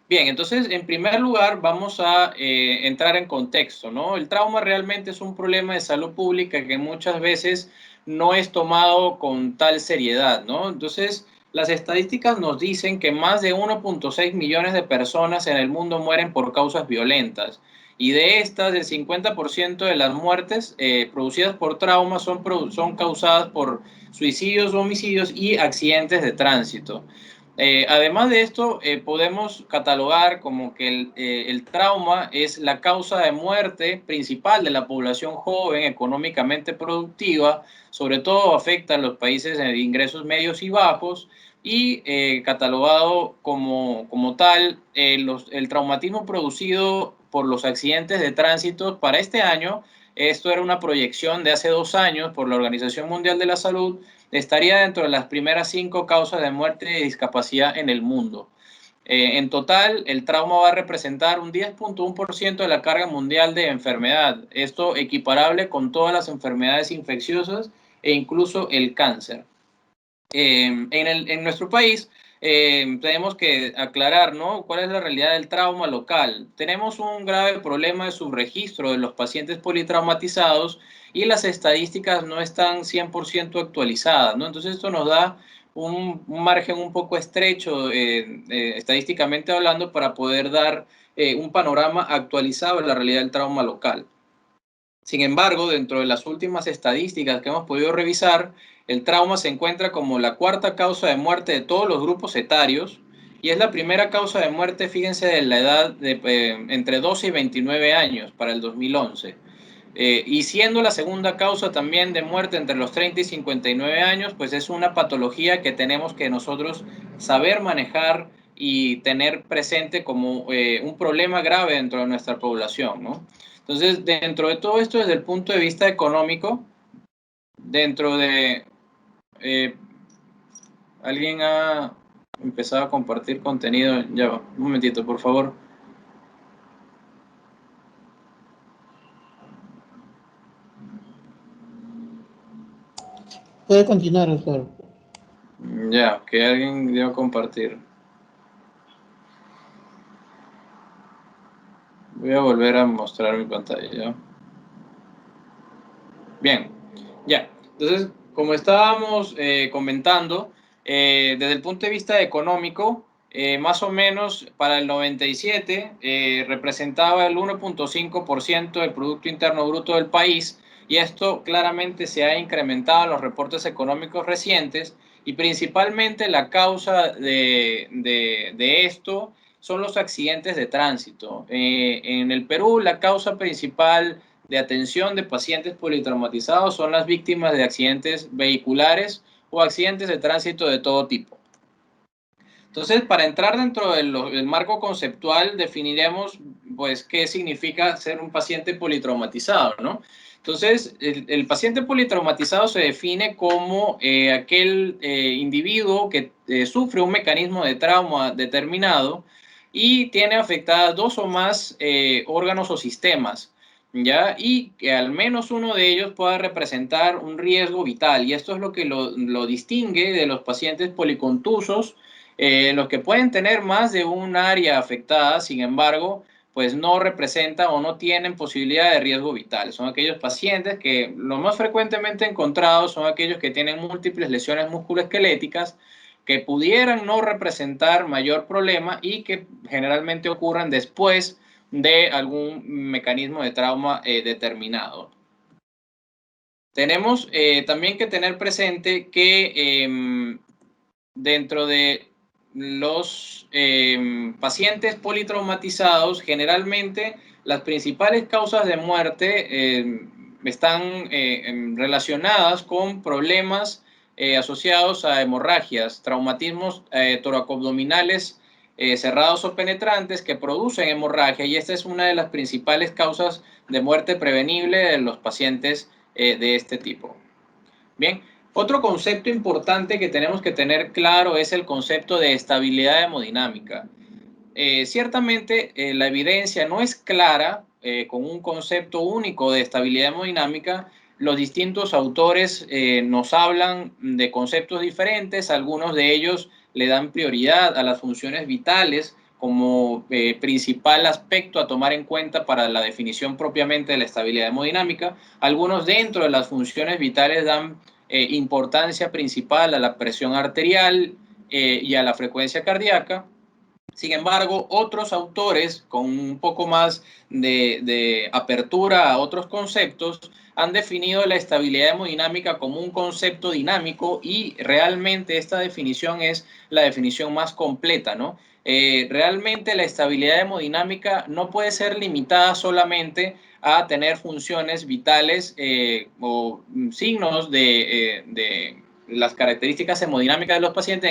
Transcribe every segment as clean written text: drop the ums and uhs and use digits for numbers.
Bien, entonces, en primer lugar, vamos a entrar en contexto, ¿no? El trauma realmente es un problema de salud pública que muchas veces no es tomado con tal seriedad, ¿no? Entonces, las estadísticas nos dicen que más de 1.6 millones de personas en el mundo mueren por causas violentas. Y de estas, el 50% de las muertes producidas por trauma son causadas por suicidios, homicidios y accidentes de tránsito. Además de esto, podemos catalogar como que el trauma es la causa de muerte principal de la población joven económicamente productiva, sobre todo afecta a los países de ingresos medios y bajos, y catalogado como tal, el traumatismo producido por los accidentes de tránsito para este año, esto era una proyección de hace 2 años por la Organización Mundial de la Salud, estaría dentro de las primeras 5 causas de muerte y discapacidad en el mundo. En total, el trauma va a representar un 10.1% de la carga mundial de enfermedad. Esto equiparable con todas las enfermedades infecciosas e incluso el cáncer. En nuestro país tenemos que aclarar, ¿no?, cuál es la realidad del trauma local. Tenemos un grave problema de subregistro de los pacientes politraumatizados y las estadísticas no están 100% actualizadas, ¿no? Entonces esto nos da un margen un poco estrecho, estadísticamente hablando, para poder dar un panorama actualizado de la realidad del trauma local. Sin embargo, dentro de las últimas estadísticas que hemos podido revisar, el trauma se encuentra como la cuarta causa de muerte de todos los grupos etarios y es la primera causa de muerte, fíjense, de la edad de entre 12 y 29 años para el 2011. Y siendo la segunda causa también de muerte entre los 30 y 59 años, pues es una patología que tenemos que nosotros saber manejar y tener presente como un problema grave dentro de nuestra población, ¿no? Entonces, dentro de todo esto, desde el punto de vista económico, dentro de... eh, alguien ha empezado a compartir contenido. Ya va, un momentito, por favor. Puede continuar, doctor. Ya, que alguien dio a compartir. Voy a volver a mostrar mi pantalla, ¿ya? Bien, ya. Entonces, como estábamos comentando, desde el punto de vista económico, más o menos para el 97 representaba el 1.5% del Producto Interno Bruto del país, y esto claramente se ha incrementado en los reportes económicos recientes, y principalmente la causa de esto son los accidentes de tránsito. En el Perú, la causa principal de atención de pacientes politraumatizados son las víctimas de accidentes vehiculares o accidentes de tránsito de todo tipo. Entonces, para entrar dentro del marco conceptual, definiremos pues qué significa ser un paciente politraumatizado, ¿no? Entonces, el paciente politraumatizado se define como aquel individuo que sufre un mecanismo de trauma determinado y tiene afectadas 2 o más órganos o sistemas, ¿ya? Y que al menos uno de ellos pueda representar un riesgo vital. Y esto es lo que lo distingue de los pacientes policontusos, los que pueden tener más de un área afectada, sin embargo, pues no representan o no tienen posibilidad de riesgo vital. Son aquellos pacientes que lo más frecuentemente encontrados son aquellos que tienen múltiples lesiones musculoesqueléticas que pudieran no representar mayor problema y que generalmente ocurran después de algún mecanismo de trauma determinado. Tenemos también que tener presente que dentro de los pacientes politraumatizados, generalmente las principales causas de muerte están relacionadas con problemas asociados a hemorragias, traumatismos toracoabdominales cerrados o penetrantes que producen hemorragia, y esta es una de las principales causas de muerte prevenible de los pacientes de este tipo. Bien, otro concepto importante que tenemos que tener claro es el concepto de estabilidad hemodinámica. Ciertamente la evidencia no es clara con un concepto único de estabilidad hemodinámica. Los distintos autores nos hablan de conceptos diferentes, algunos de ellos le dan prioridad a las funciones vitales como principal aspecto a tomar en cuenta para la definición propiamente de la estabilidad hemodinámica. Algunos dentro de las funciones vitales dan importancia principal a la presión arterial y a la frecuencia cardíaca. Sin embargo, otros autores con un poco más de apertura a otros conceptos han definido la estabilidad hemodinámica como un concepto dinámico, y realmente esta definición es la definición más completa, ¿no? Realmente la estabilidad hemodinámica no puede ser limitada solamente a tener funciones vitales o signos de las características hemodinámicas de los pacientes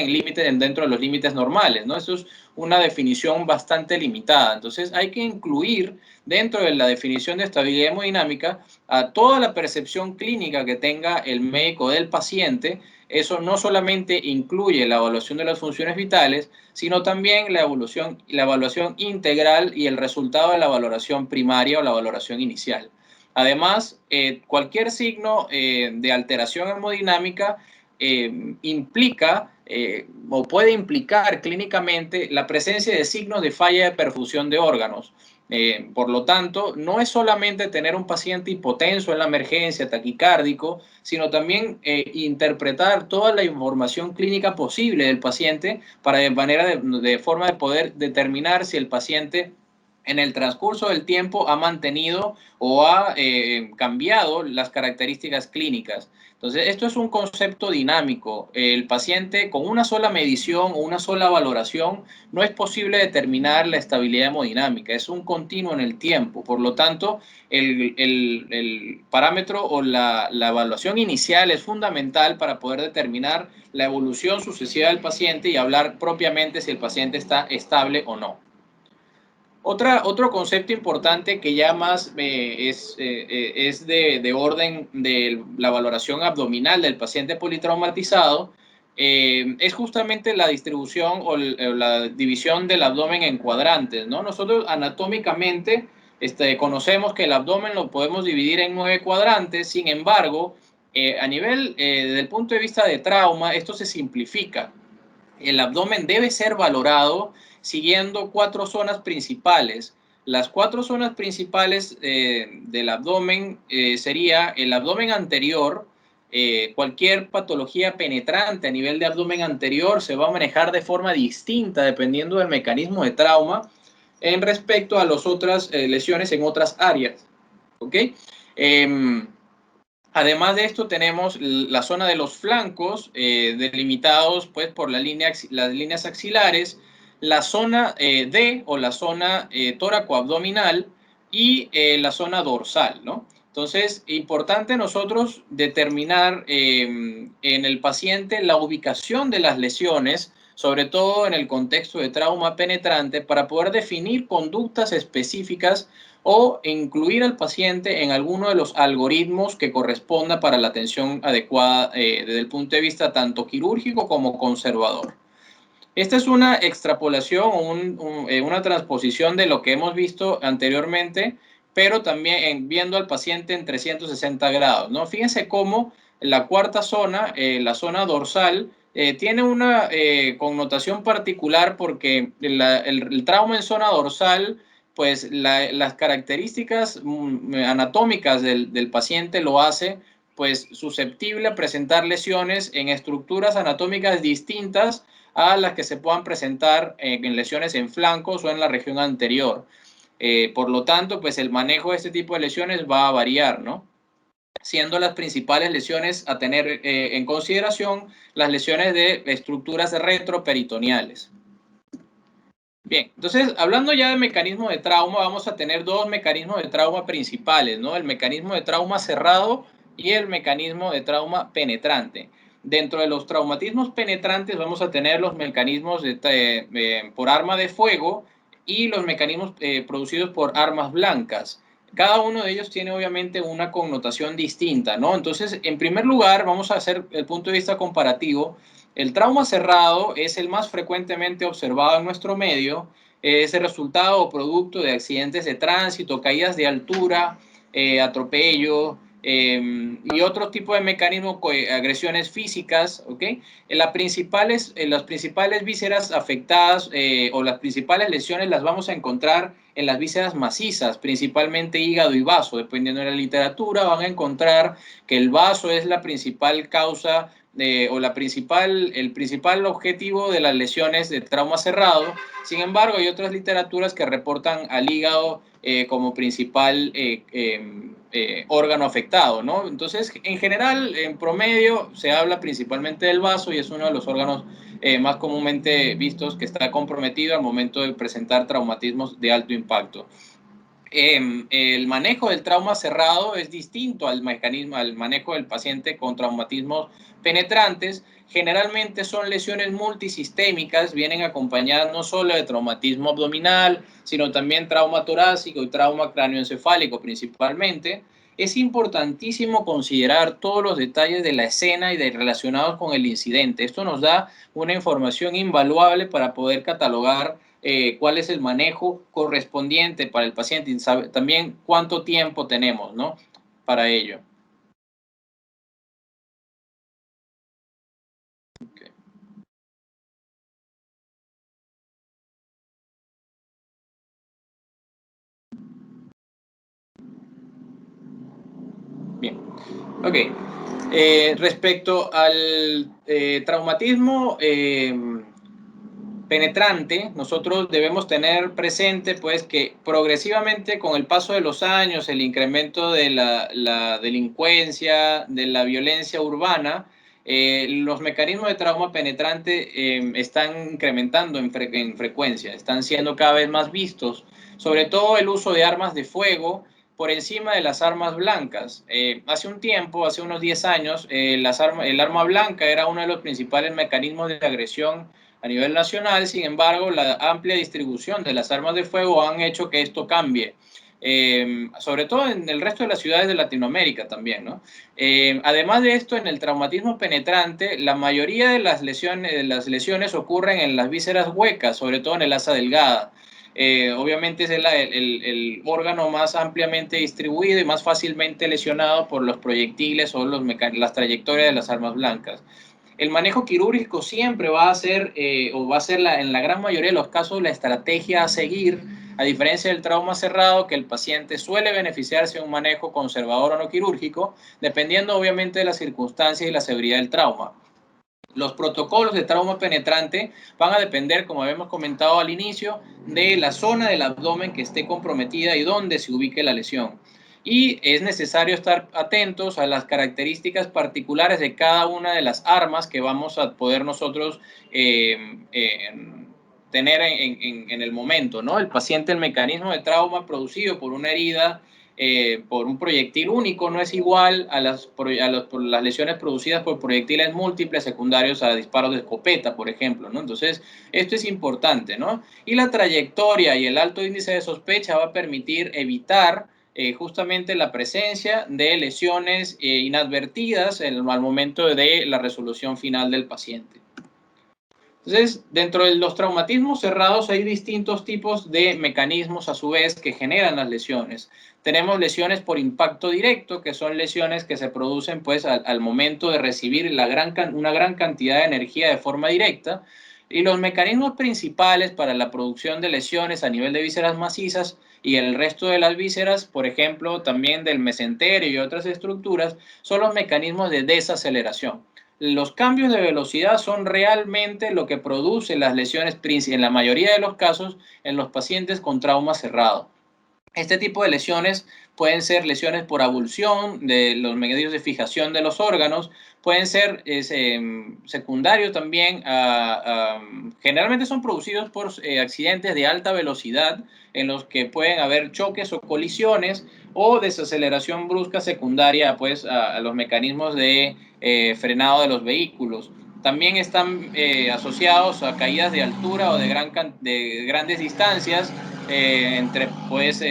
dentro de los límites normales, ¿no? Eso es una definición bastante limitada. Entonces hay que incluir dentro de la definición de estabilidad hemodinámica a toda la percepción clínica que tenga el médico del paciente. Eso no solamente incluye la evaluación de las funciones vitales, sino también la evaluación integral y el resultado de la valoración primaria o la valoración inicial. Además, cualquier signo de alteración hemodinámica implica o puede implicar clínicamente la presencia de signos de falla de perfusión de órganos. Por lo tanto, no es solamente tener un paciente hipotenso en la emergencia, taquicárdico, sino también interpretar toda la información clínica posible del paciente para de forma de poder determinar si el paciente en el transcurso del tiempo ha mantenido o ha cambiado las características clínicas. Entonces, esto es un concepto dinámico. El paciente con una sola medición o una sola valoración no es posible determinar la estabilidad hemodinámica, es un continuo en el tiempo. Por lo tanto, el parámetro o la evaluación inicial es fundamental para poder determinar la evolución sucesiva del paciente y hablar propiamente si el paciente está estable o no. Otro concepto importante que ya más es de orden de la valoración abdominal del paciente politraumatizado, es justamente la distribución o la división del abdomen en cuadrantes, ¿no? Nosotros anatómicamente conocemos que el abdomen lo podemos dividir en 9 cuadrantes. Sin embargo, a nivel desde el punto de vista de trauma, esto se simplifica. El abdomen debe ser valorado siguiendo 4 zonas principales. Las 4 zonas principales del abdomen sería el abdomen anterior. Cualquier patología penetrante a nivel de abdomen anterior se va a manejar de forma distinta dependiendo del mecanismo de trauma en respecto a las otras lesiones en otras áreas. ¿Ok? Además de esto, tenemos la zona de los flancos, delimitados pues, por las líneas axilares, la zona D o la zona tóraco-abdominal y la zona dorsal, ¿no? Entonces, importante nosotros determinar en el paciente la ubicación de las lesiones, sobre todo en el contexto de trauma penetrante, para poder definir conductas específicas o incluir al paciente en alguno de los algoritmos que corresponda para la atención adecuada desde el punto de vista tanto quirúrgico como conservador. Esta es una extrapolación o una transposición de lo que hemos visto anteriormente, pero también viendo al paciente en 360 grados, ¿no? Fíjense cómo la cuarta zona, la zona dorsal, tiene una connotación particular porque el trauma en zona dorsal, pues las características anatómicas del paciente lo hace pues susceptible a presentar lesiones en estructuras anatómicas distintas a las que se puedan presentar en lesiones en flancos o en la región anterior. Por lo tanto, pues el manejo de este tipo de lesiones va a variar, ¿no? Siendo las principales lesiones a tener en consideración las lesiones de estructuras retroperitoneales. Bien, entonces, hablando ya de mecanismo de trauma, vamos a tener 2 mecanismos de trauma principales, ¿no? El mecanismo de trauma cerrado y el mecanismo de trauma penetrante. Dentro de los traumatismos penetrantes vamos a tener los mecanismos por arma de fuego y los mecanismos producidos por armas blancas. Cada uno de ellos tiene obviamente una connotación distinta, ¿no? Entonces, en primer lugar, vamos a hacer el punto de vista comparativo. El trauma cerrado es el más frecuentemente observado en nuestro medio. Es el resultado o producto de accidentes de tránsito, caídas de altura, atropello, y otro tipo de mecanismos, agresiones físicas, ¿ok? Las principales vísceras afectadas o las principales lesiones las vamos a encontrar en las vísceras macizas, principalmente hígado y vaso. Dependiendo de la literatura, van a encontrar que el vaso es la principal causa o el principal objetivo de las lesiones de trauma cerrado. Sin embargo, hay otras literaturas que reportan al hígado como principal órgano afectado, ¿no? Entonces, en general, en promedio, se habla principalmente del vaso y es uno de los órganos más comúnmente vistos que está comprometido al momento de presentar traumatismos de alto impacto. El manejo del trauma cerrado es distinto al manejo del paciente con traumatismos penetrantes. Generalmente son lesiones multisistémicas, vienen acompañadas no solo de traumatismo abdominal, sino también trauma torácico y trauma cráneoencefálico principalmente. Es importantísimo considerar todos los detalles de la escena y relacionados con el incidente. Esto nos da una información invaluable para poder catalogar cuál es el manejo correspondiente para el paciente y sabe también cuánto tiempo tenemos, ¿no? Para ello. Okay. Bien, ok. Respecto al traumatismo penetrante, nosotros debemos tener presente pues que progresivamente con el paso de los años, el incremento de la delincuencia, de la violencia urbana, los mecanismos de trauma penetrante están incrementando en frecuencia, están siendo cada vez más vistos, sobre todo el uso de armas de fuego por encima de las armas blancas. Hace un tiempo, hace unos 10 años, el arma blanca era uno de los principales mecanismos de agresión a nivel nacional. Sin embargo, la amplia distribución de las armas de fuego han hecho que esto cambie. Sobre todo en el resto de las ciudades de Latinoamérica también, ¿no? Además de esto, en el traumatismo penetrante, la mayoría de las lesiones ocurren en las vísceras huecas, sobre todo en el asa delgada. Obviamente es el órgano más ampliamente distribuido y más fácilmente lesionado por los proyectiles o las trayectorias de las armas blancas. El manejo quirúrgico siempre va a ser, o va a ser en la gran mayoría de los casos, la estrategia a seguir, a diferencia del trauma cerrado, que el paciente suele beneficiarse de un manejo conservador o no quirúrgico, dependiendo obviamente de las circunstancias y la severidad del trauma. Los protocolos de trauma penetrante van a depender, como habíamos comentado al inicio, de la zona del abdomen que esté comprometida y dónde se ubique la lesión. Y es necesario estar atentos a las características particulares de cada una de las armas que vamos a poder nosotros tener en el momento, ¿no? El paciente, el mecanismo de trauma producido por una herida por un proyectil único no es igual a las lesiones producidas por proyectiles múltiples secundarios a disparos de escopeta, por ejemplo, ¿no? Entonces, esto es importante, ¿no? Y la trayectoria y el alto índice de sospecha va a permitir evitar justamente la presencia de lesiones inadvertidas al momento de la resolución final del paciente. Entonces, dentro de los traumatismos cerrados hay distintos tipos de mecanismos a su vez que generan las lesiones. Tenemos lesiones por impacto directo, que son lesiones que se producen pues al momento de recibir una gran cantidad de energía de forma directa. Y los mecanismos principales para la producción de lesiones a nivel de vísceras macizas y el resto de las vísceras, por ejemplo, también del mesenterio y otras estructuras, son los mecanismos de desaceleración. Los cambios de velocidad son realmente lo que produce las lesiones, en la mayoría de los casos, en los pacientes con trauma cerrado. Este tipo de lesiones pueden ser lesiones por abulsión de los medios de fijación de los órganos, pueden ser secundarios también, generalmente son producidos por accidentes de alta velocidad en los que pueden haber choques o colisiones o desaceleración brusca secundaria pues, a los mecanismos de frenado de los vehículos. También están asociados a caídas de altura o de grandes distancias, entre pues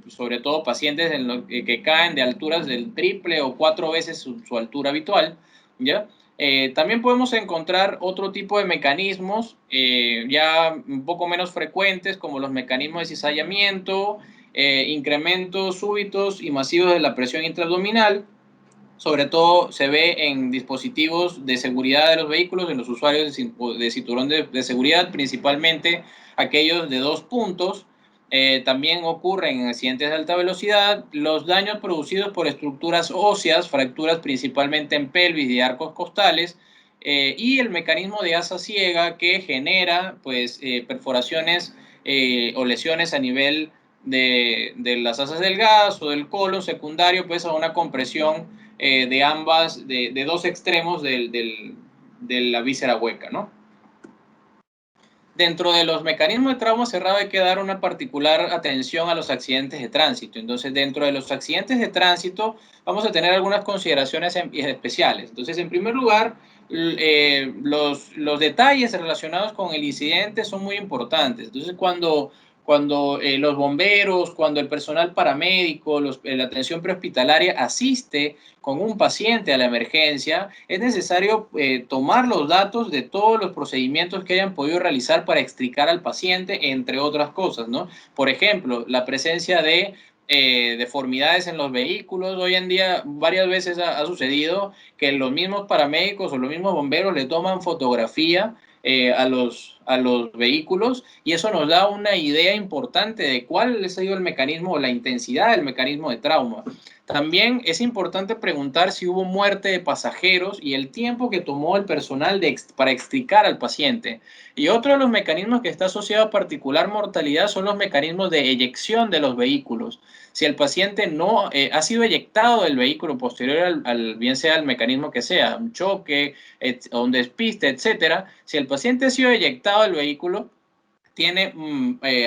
sobre todo pacientes que caen de alturas del triple o 4 veces su altura habitual, ¿ya? También podemos encontrar otro tipo de mecanismos ya un poco menos frecuentes, como los mecanismos de cizallamiento, incrementos súbitos y masivos de la presión intraabdominal. Sobre todo se ve en dispositivos de seguridad de los vehículos, en los usuarios de cinturón de seguridad, principalmente aquellos de 2 puntos. También ocurren en accidentes de alta velocidad. Los daños producidos por estructuras óseas, fracturas principalmente en pelvis y arcos costales, y el mecanismo de asa ciega que genera pues, perforaciones o lesiones a nivel de las asas del gas o del colon secundario pues, a una compresión de dos extremos de la víscera hueca, ¿no? Dentro de los mecanismos de trauma cerrado hay que dar una particular atención a los accidentes de tránsito. Entonces, dentro de los accidentes de tránsito, vamos a tener algunas consideraciones especiales. Entonces, en primer lugar, los detalles relacionados con el incidente son muy importantes. Entonces, cuando los bomberos, cuando el personal paramédico, la atención prehospitalaria asiste con un paciente a la emergencia, es necesario tomar los datos de todos los procedimientos que hayan podido realizar para extricar al paciente, entre otras cosas, ¿no? Por ejemplo, la presencia de deformidades en los vehículos. Hoy en día varias veces ha sucedido que los mismos paramédicos o los mismos bomberos le toman fotografía a los vehículos y eso nos da una idea importante de cuál ha sido el mecanismo o la intensidad del mecanismo de trauma. También es importante preguntar si hubo muerte de pasajeros y el tiempo que tomó el personal para extricar al paciente. Y otro de los mecanismos que está asociado a particular mortalidad son los mecanismos de eyección de los vehículos. Si el paciente no ha sido eyectado del vehículo posterior bien sea el mecanismo que sea, un choque, un despiste, etcétera, si el paciente ha sido eyectado del vehículo, tiene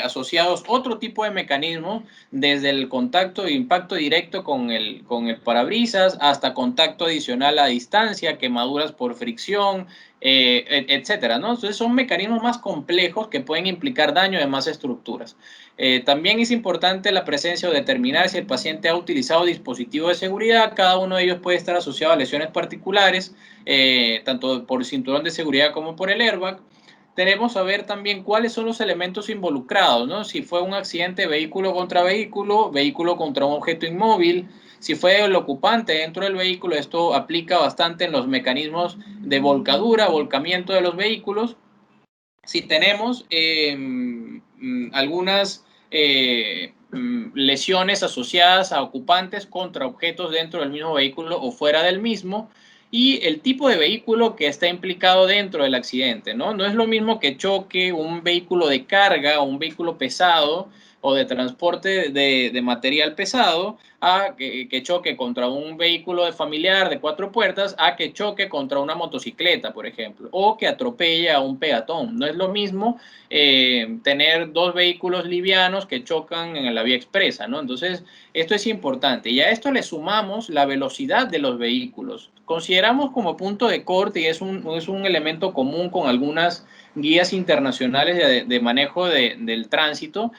asociados otro tipo de mecanismos, desde el contacto de impacto directo con el parabrisas hasta contacto adicional a distancia, quemaduras por fricción, etcétera, ¿no? Entonces son mecanismos más complejos que pueden implicar daño de más estructuras. También es importante la presencia o determinar si el paciente ha utilizado dispositivos de seguridad. Cada uno de ellos puede estar asociado a lesiones particulares, tanto por el cinturón de seguridad como por el airbag. Tenemos que ver también cuáles son los elementos involucrados, ¿no? Si fue un accidente vehículo contra vehículo, vehículo contra un objeto inmóvil, si fue el ocupante dentro del vehículo, esto aplica bastante en los mecanismos de volcadura, volcamiento de los vehículos. Si tenemos algunas lesiones asociadas a ocupantes contra objetos dentro del mismo vehículo o fuera del mismo, y el tipo de vehículo que está implicado dentro del accidente, ¿no? No es lo mismo que choque un vehículo de carga o un vehículo pesado o de transporte de material pesado a que choque contra un vehículo de familiar de 4 puertas a que choque contra una motocicleta, por ejemplo, o que atropelle a un peatón. No es lo mismo tener dos vehículos livianos que chocan en la vía expresa, ¿no? Entonces, esto es importante. Y a esto le sumamos la velocidad de los vehículos. Consideramos como punto de corte, y es un elemento común con algunas guías internacionales de manejo del tránsito,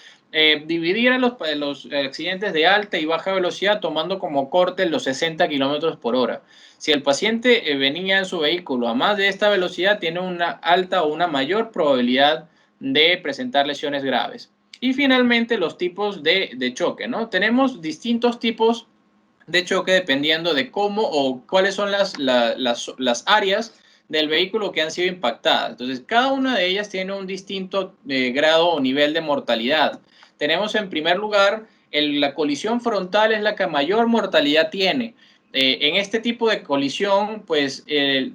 dividir a los accidentes de alta y baja velocidad tomando como corte los 60 kilómetros por hora. Si el paciente venía en su vehículo a más de esta velocidad, tiene una alta o una mayor probabilidad de presentar lesiones graves. Y finalmente los tipos de choque, ¿no? Tenemos distintos tipos de choque dependiendo de cómo o cuáles son las áreas del vehículo que han sido impactadas. Entonces, cada una de ellas tiene un distinto grado o nivel de mortalidad. Tenemos en primer lugar, la colisión frontal es la que mayor mortalidad tiene. En este tipo de colisión, pues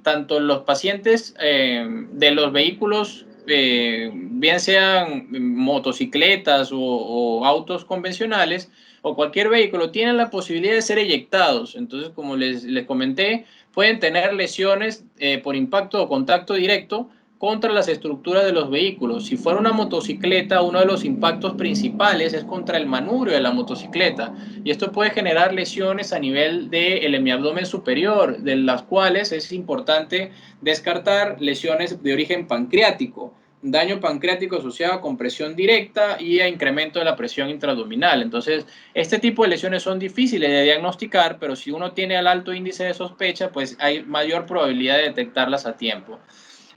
tanto los pacientes de los vehículos, bien sean motocicletas o autos convencionales, o cualquier vehículo, tienen la posibilidad de ser eyectados. Entonces, como les comenté, pueden tener lesiones por impacto o contacto directo contra las estructuras de los vehículos. Si fuera una motocicleta, uno de los impactos principales es contra el manubrio de la motocicleta, y esto puede generar lesiones a nivel del hemiabdomen superior, de las cuales es importante descartar lesiones de origen pancreático, daño pancreático asociado a compresión directa y a incremento de la presión intraabdominal. Entonces, este tipo de lesiones son difíciles de diagnosticar, pero si uno tiene el alto índice de sospecha, pues hay mayor probabilidad de detectarlas a tiempo.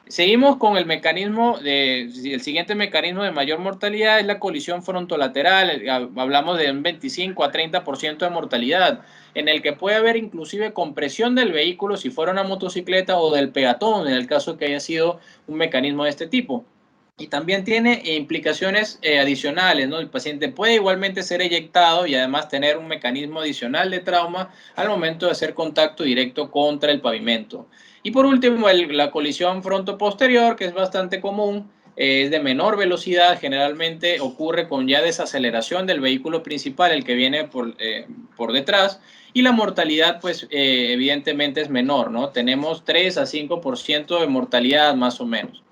Seguimos con el mecanismo el siguiente mecanismo de mayor mortalidad es la colisión frontolateral. Hablamos de un 25 a 30% de mortalidad, en el que puede haber inclusive compresión del vehículo si fuera una motocicleta o del peatón, en el caso que haya sido un mecanismo de este tipo. Y también tiene implicaciones adicionales, ¿no? El paciente puede igualmente ser eyectado y además tener un mecanismo adicional de trauma al momento de hacer contacto directo contra el pavimento. Y por último, la colisión frontoposterior, que es bastante común, es de menor velocidad, generalmente ocurre con ya desaceleración del vehículo principal, el que viene por detrás, y la mortalidad, pues evidentemente es menor, ¿no? Tenemos 3 a 5% de mortalidad más o menos.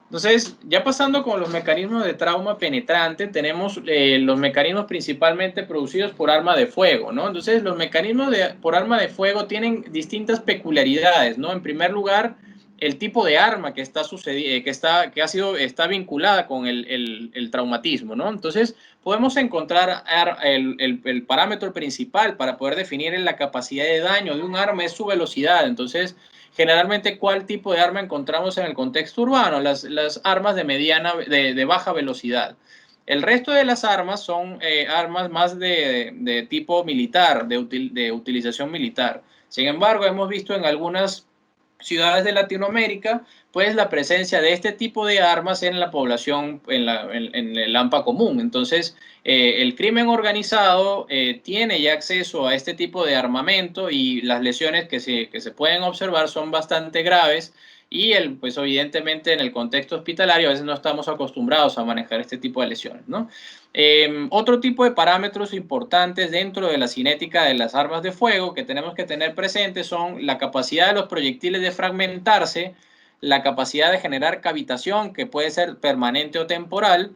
Entonces, ya pasando con los mecanismos de trauma penetrante, tenemos los mecanismos principalmente producidos por arma de fuego, ¿no? Entonces, los mecanismos por arma de fuego tienen distintas peculiaridades, ¿no? En primer lugar, el tipo de arma que está sucediendo, está vinculada con el traumatismo, ¿no? Entonces, podemos encontrar el parámetro principal para poder definir la capacidad de daño de un arma es su velocidad. Entonces, generalmente, ¿cuál tipo de arma encontramos en el contexto urbano? Las armas de baja velocidad. El resto de las armas son armas más de tipo militar, de utilización militar. Sin embargo, hemos visto en algunas ciudades de Latinoamérica, pues la presencia de este tipo de armas en la población, en el AMPA común. Entonces, el crimen organizado tiene ya acceso a este tipo de armamento y las lesiones que se pueden observar son bastante graves y pues evidentemente en el contexto hospitalario a veces no estamos acostumbrados a manejar este tipo de lesiones, ¿no? Otro tipo de parámetros importantes dentro de la cinética de las armas de fuego que tenemos que tener presentes son la capacidad de los proyectiles de fragmentarse, la capacidad de generar cavitación, que puede ser permanente o temporal,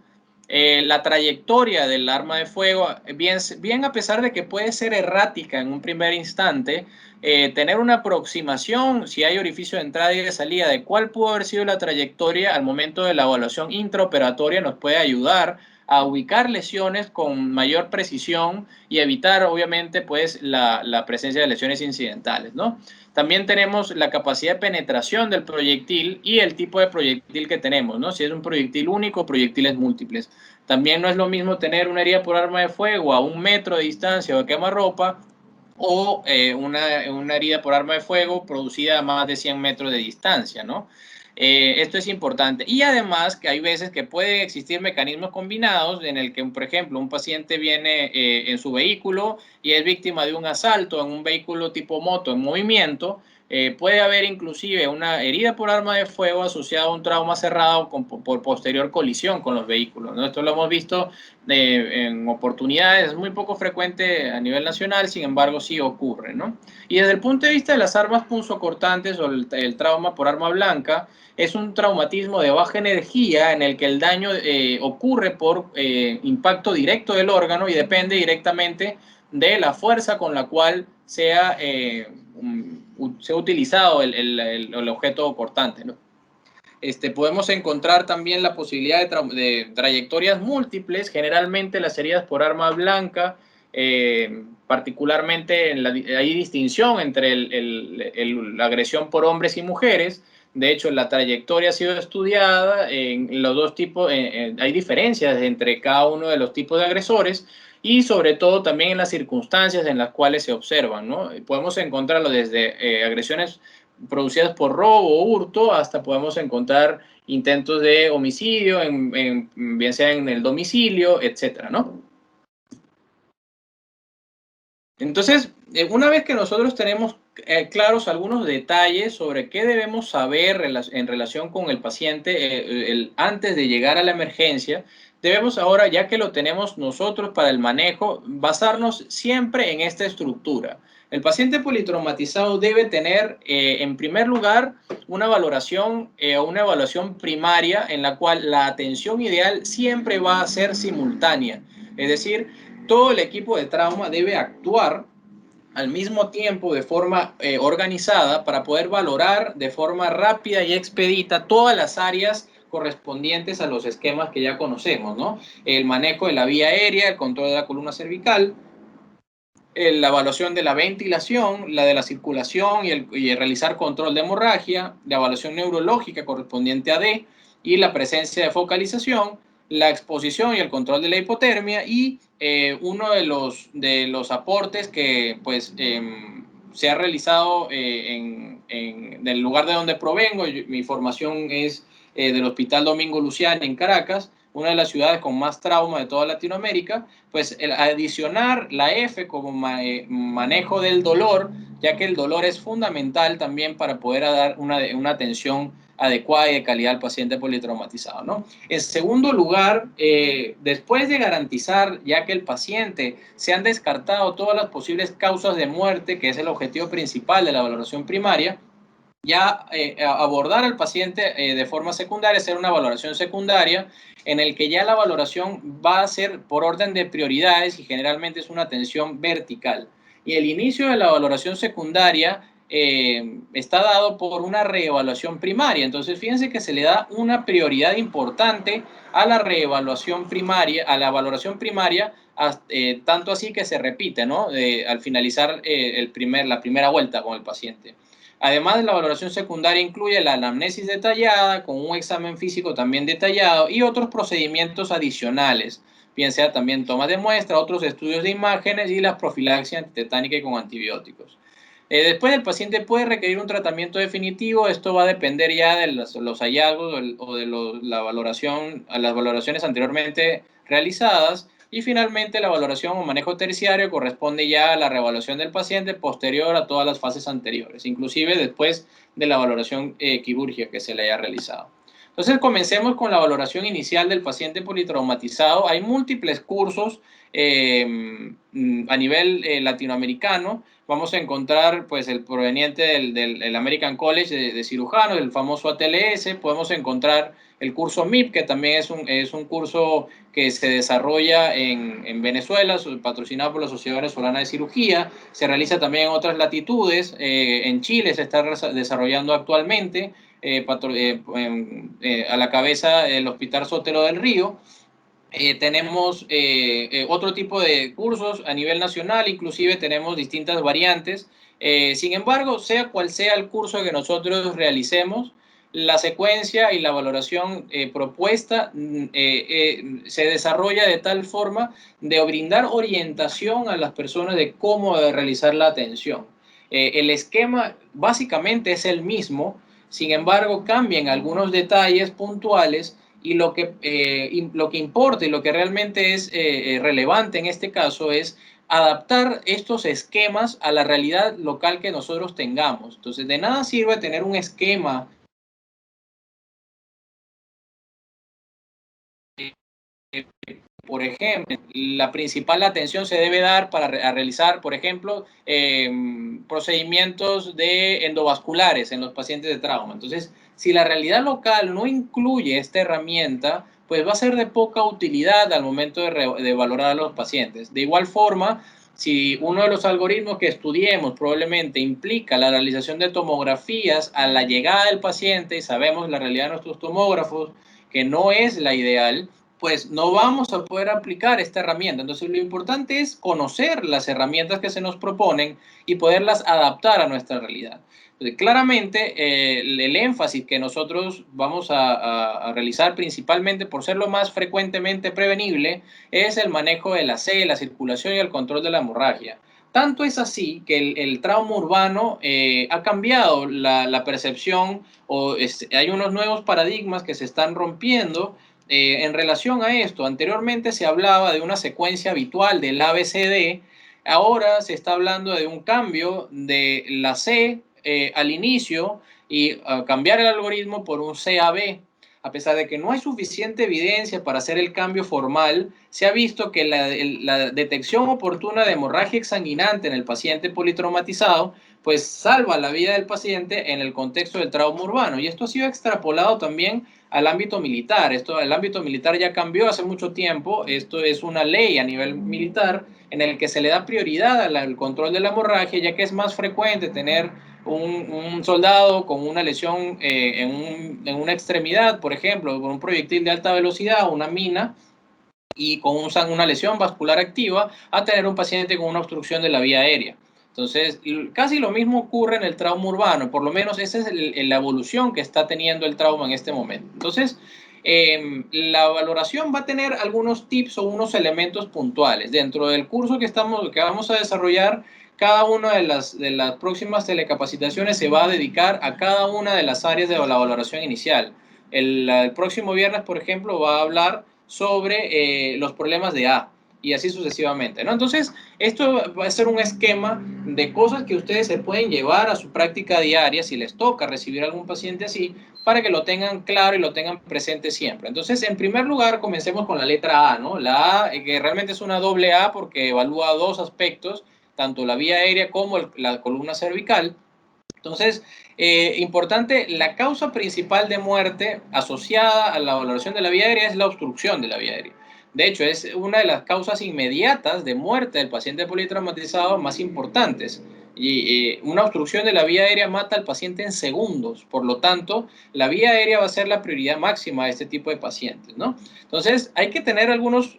la trayectoria del arma de fuego, bien a pesar de que puede ser errática en un primer instante, tener una aproximación, si hay orificio de entrada y de salida, de cuál pudo haber sido la trayectoria al momento de la evaluación intraoperatoria nos puede ayudar a ubicar lesiones con mayor precisión y evitar, obviamente, pues la presencia de lesiones incidentales, ¿no? También tenemos la capacidad de penetración del proyectil y el tipo de proyectil que tenemos, ¿no? Si es un proyectil único o proyectiles múltiples. También no es lo mismo tener una herida por arma de fuego a 1 metro de distancia o de quemarropa o una herida por arma de fuego producida a más de 100 metros de distancia, ¿no? Esto es importante. Y además que hay veces que pueden existir mecanismos combinados en el que, por ejemplo, un paciente viene en su vehículo y es víctima de un asalto en un vehículo tipo moto en movimiento. Puede haber inclusive una herida por arma de fuego asociada a un trauma cerrado por posterior colisión con los vehículos, ¿no? Esto lo hemos visto en oportunidades, es muy poco frecuente a nivel nacional, sin embargo sí ocurre, ¿no? Y desde el punto de vista de las armas punzocortantes o el trauma por arma blanca, es un traumatismo de baja energía en el que el daño ocurre por impacto directo del órgano y depende directamente de la fuerza con la cual se ha utilizado el objeto cortante, ¿no? Podemos encontrar también la posibilidad de trayectorias múltiples, generalmente las heridas por arma blanca, particularmente hay distinción entre la agresión por hombres y mujeres. De hecho, la trayectoria ha sido estudiada en los dos tipos, hay diferencias entre cada uno de los tipos de agresores y sobre todo también en las circunstancias en las cuales se observan, ¿no? Podemos encontrarlo desde agresiones producidas por robo o hurto, hasta podemos encontrar intentos de homicidio, bien sea en el domicilio, etcétera, ¿no? Entonces, una vez que nosotros tenemos claros algunos detalles sobre qué debemos saber en relación con el paciente antes de llegar a la emergencia, debemos ahora, ya que lo tenemos nosotros para el manejo, basarnos siempre en esta estructura. El paciente politraumatizado debe tener, en primer lugar, una evaluación primaria en la cual la atención ideal siempre va a ser simultánea. Es decir, todo el equipo de trauma debe actuar al mismo tiempo de forma organizada para poder valorar de forma rápida y expedita todas las áreas correspondientes a los esquemas que ya conocemos, ¿no? El manejo de la vía aérea, el control de la columna cervical, la evaluación de la ventilación, la de la circulación y el realizar control de hemorragia, la evaluación neurológica correspondiente a D y la presencia de focalización, la exposición y el control de la hipotermia y uno de los aportes que pues se ha realizado en el lugar de donde provengo. Mi formación es del Hospital Domingo Luciani en Caracas, una de las ciudades con más trauma de toda Latinoamérica, pues el adicionar la F como manejo del dolor, ya que el dolor es fundamental también para poder dar una atención adecuada y de calidad al paciente politraumatizado, ¿no? En segundo lugar, después de garantizar ya que el paciente se han descartado todas las posibles causas de muerte, que es el objetivo principal de la valoración primaria, ya abordar al paciente de forma secundaria, hacer una valoración secundaria en el que ya la valoración va a ser por orden de prioridades y generalmente es una atención vertical. Y el inicio de la valoración secundaria está dado por una reevaluación primaria. Entonces, fíjense que se le da una prioridad importante a la reevaluación primaria, a la valoración primaria, tanto así que se repite, ¿no? Al finalizar la primera vuelta con el paciente. Además de la valoración secundaria, incluye la anamnesis detallada, con un examen físico también detallado y otros procedimientos adicionales, bien sea también toma de muestra, otros estudios de imágenes y la profilaxia antitetánica y con antibióticos. Después el paciente puede requerir un tratamiento definitivo. Esto va a depender ya de los hallazgos o de la valoración, a las valoraciones anteriormente realizadas. Y finalmente la valoración o manejo terciario corresponde ya a la reevaluación del paciente posterior a todas las fases anteriores, inclusive después de la valoración quirúrgica que se le haya realizado. Entonces comencemos con la valoración inicial del paciente politraumatizado. Hay múltiples cursos a nivel latinoamericano. Vamos a encontrar pues el proveniente del American College de cirujanos, el famoso ATLS. Podemos encontrar el curso MIP, que también es un curso que se desarrolla en Venezuela, patrocinado por la Sociedad Venezolana de Cirugía. Se realiza también en otras latitudes. En Chile se está desarrollando actualmente, a la cabeza del Hospital Sotero del Río. Tenemos otro tipo de cursos a nivel nacional, inclusive tenemos distintas variantes. Sin embargo, sea cual sea el curso que nosotros realicemos, la secuencia y la valoración propuesta se desarrolla de tal forma de brindar orientación a las personas de cómo realizar la atención. El esquema básicamente es el mismo, sin embargo, cambian algunos detalles puntuales y lo que importa y lo que realmente es relevante en este caso es adaptar estos esquemas a la realidad local que nosotros tengamos. Entonces, de nada sirve tener un esquema, por ejemplo, la principal atención se debe dar para realizar, por ejemplo, procedimientos endovasculares en los pacientes de trauma. Entonces, si la realidad local no incluye esta herramienta, pues va a ser de poca utilidad al momento de valorar a los pacientes. De igual forma, si uno de los algoritmos que estudiemos probablemente implica la realización de tomografías a la llegada del paciente y sabemos la realidad de nuestros tomógrafos, que no es la ideal, pues no vamos a poder aplicar esta herramienta. Entonces, lo importante es conocer las herramientas que se nos proponen y poderlas adaptar a nuestra realidad. Entonces, claramente, el énfasis que nosotros vamos a realizar principalmente por ser lo más frecuentemente prevenible es el manejo de la C, la circulación y el control de la hemorragia. Tanto es así que el trauma urbano ha cambiado la percepción hay unos nuevos paradigmas que se están rompiendo en relación a esto. Anteriormente se hablaba de una secuencia habitual del ABCD, ahora se está hablando de un cambio de la C al inicio y cambiar el algoritmo por un CAB. A pesar de que no hay suficiente evidencia para hacer el cambio formal, se ha visto que la detección oportuna de hemorragia exsanguinante en el paciente politraumatizado pues salva la vida del paciente en el contexto del trauma urbano. Y esto ha sido extrapolado también al ámbito militar. El ámbito militar ya cambió hace mucho tiempo. Esto es una ley a nivel militar en el que se le da prioridad al control de la hemorragia, ya que es más frecuente tener un soldado con una lesión en una extremidad, por ejemplo, con un proyectil de alta velocidad, una mina, y con una lesión vascular activa a tener un paciente con una obstrucción de la vía aérea. Entonces, casi lo mismo ocurre en el trauma urbano, por lo menos esa es la evolución que está teniendo el trauma en este momento. Entonces, la valoración va a tener algunos tips o unos elementos puntuales. Dentro del curso que vamos a desarrollar, cada una de las próximas telecapacitaciones se va a dedicar a cada una de las áreas de la valoración inicial. El próximo viernes, por ejemplo, va a hablar sobre los problemas de A y así sucesivamente, ¿no? Entonces, esto va a ser un esquema de cosas que ustedes se pueden llevar a su práctica diaria si les toca recibir algún paciente así, para que lo tengan claro y lo tengan presente siempre. Entonces, en primer lugar, comencemos con la letra A, ¿no? La A, que realmente es una doble A porque evalúa dos aspectos, tanto la vía aérea como la columna cervical. Entonces, importante, la causa principal de muerte asociada a la valoración de la vía aérea es la obstrucción de la vía aérea. De hecho, es una de las causas inmediatas de muerte del paciente politraumatizado más importantes. Y una obstrucción de la vía aérea mata al paciente en segundos. Por lo tanto, la vía aérea va a ser la prioridad máxima de este tipo de pacientes, ¿no? Entonces, hay que tener algunos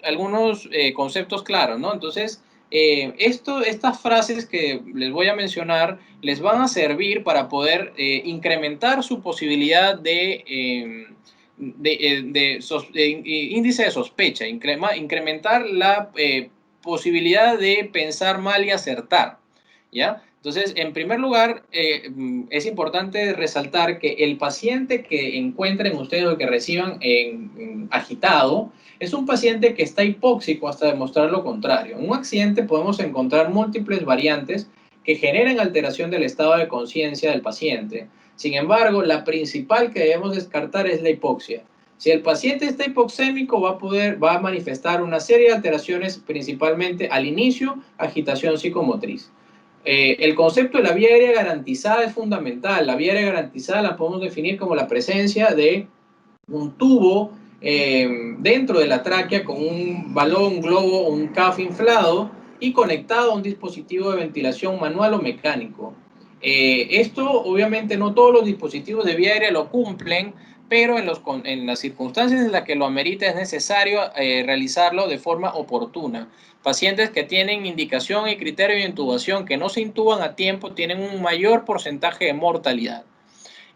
conceptos claros, ¿no? Entonces, estas frases que les voy a mencionar les van a servir para poder incrementar su posibilidad de índice de sospecha, incrementar la posibilidad de pensar mal y acertar, ¿ya? Entonces, en primer lugar, es importante resaltar que el paciente que encuentren ustedes o que reciban agitado es un paciente que está hipóxico hasta demostrar lo contrario. En un accidente podemos encontrar múltiples variantes que generen alteración del estado de conciencia del paciente. Sin embargo, la principal que debemos descartar es la hipoxia. Si el paciente está hipoxémico, va a manifestar una serie de alteraciones, principalmente al inicio, agitación psicomotriz. El concepto de la vía aérea garantizada es fundamental. La vía aérea garantizada la podemos definir como la presencia de un tubo dentro de la tráquea con un balón, globo o un CAF inflado y conectado a un dispositivo de ventilación manual o mecánico. Esto obviamente no todos los dispositivos de vía aérea lo cumplen, pero en las circunstancias en las que lo amerita es necesario realizarlo de forma oportuna. Pacientes que tienen indicación y criterio de intubación que no se intuban a tiempo tienen un mayor porcentaje de mortalidad.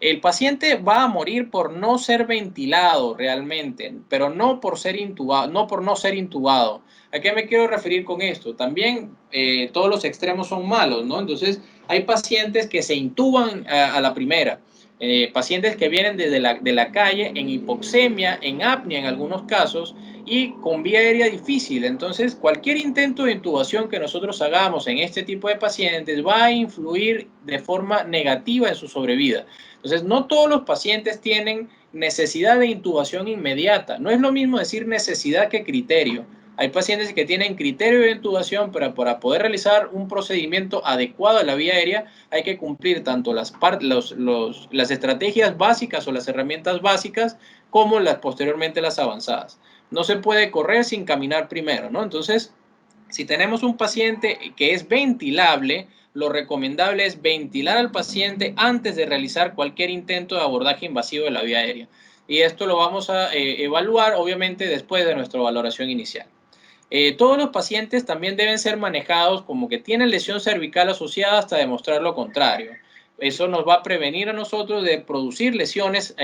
El paciente va a morir por no ser ventilado realmente, pero no por ser intubado, no por no ser intubado. ¿A qué me quiero referir con esto? También todos los extremos son malos, ¿no? Entonces, hay pacientes que se intuban a la primera, pacientes que vienen de la calle en hipoxemia, en apnea en algunos casos, y con vía aérea difícil. Entonces, cualquier intento de intubación que nosotros hagamos en este tipo de pacientes va a influir de forma negativa en su sobrevida. Entonces, no todos los pacientes tienen necesidad de intubación inmediata. No es lo mismo decir necesidad que criterio. Hay pacientes que tienen criterio de intubación, pero para poder realizar un procedimiento adecuado a la vía aérea hay que cumplir tanto las estrategias básicas o las herramientas básicas como posteriormente las avanzadas. No se puede correr sin caminar primero, ¿no? Entonces, si tenemos un paciente que es ventilable, lo recomendable es ventilar al paciente antes de realizar cualquier intento de abordaje invasivo de la vía aérea. Y esto lo vamos a evaluar, obviamente, después de nuestra valoración inicial. Todos los pacientes también deben ser manejados como que tienen lesión cervical asociada hasta demostrar lo contrario. Eso nos va a prevenir a nosotros de producir lesiones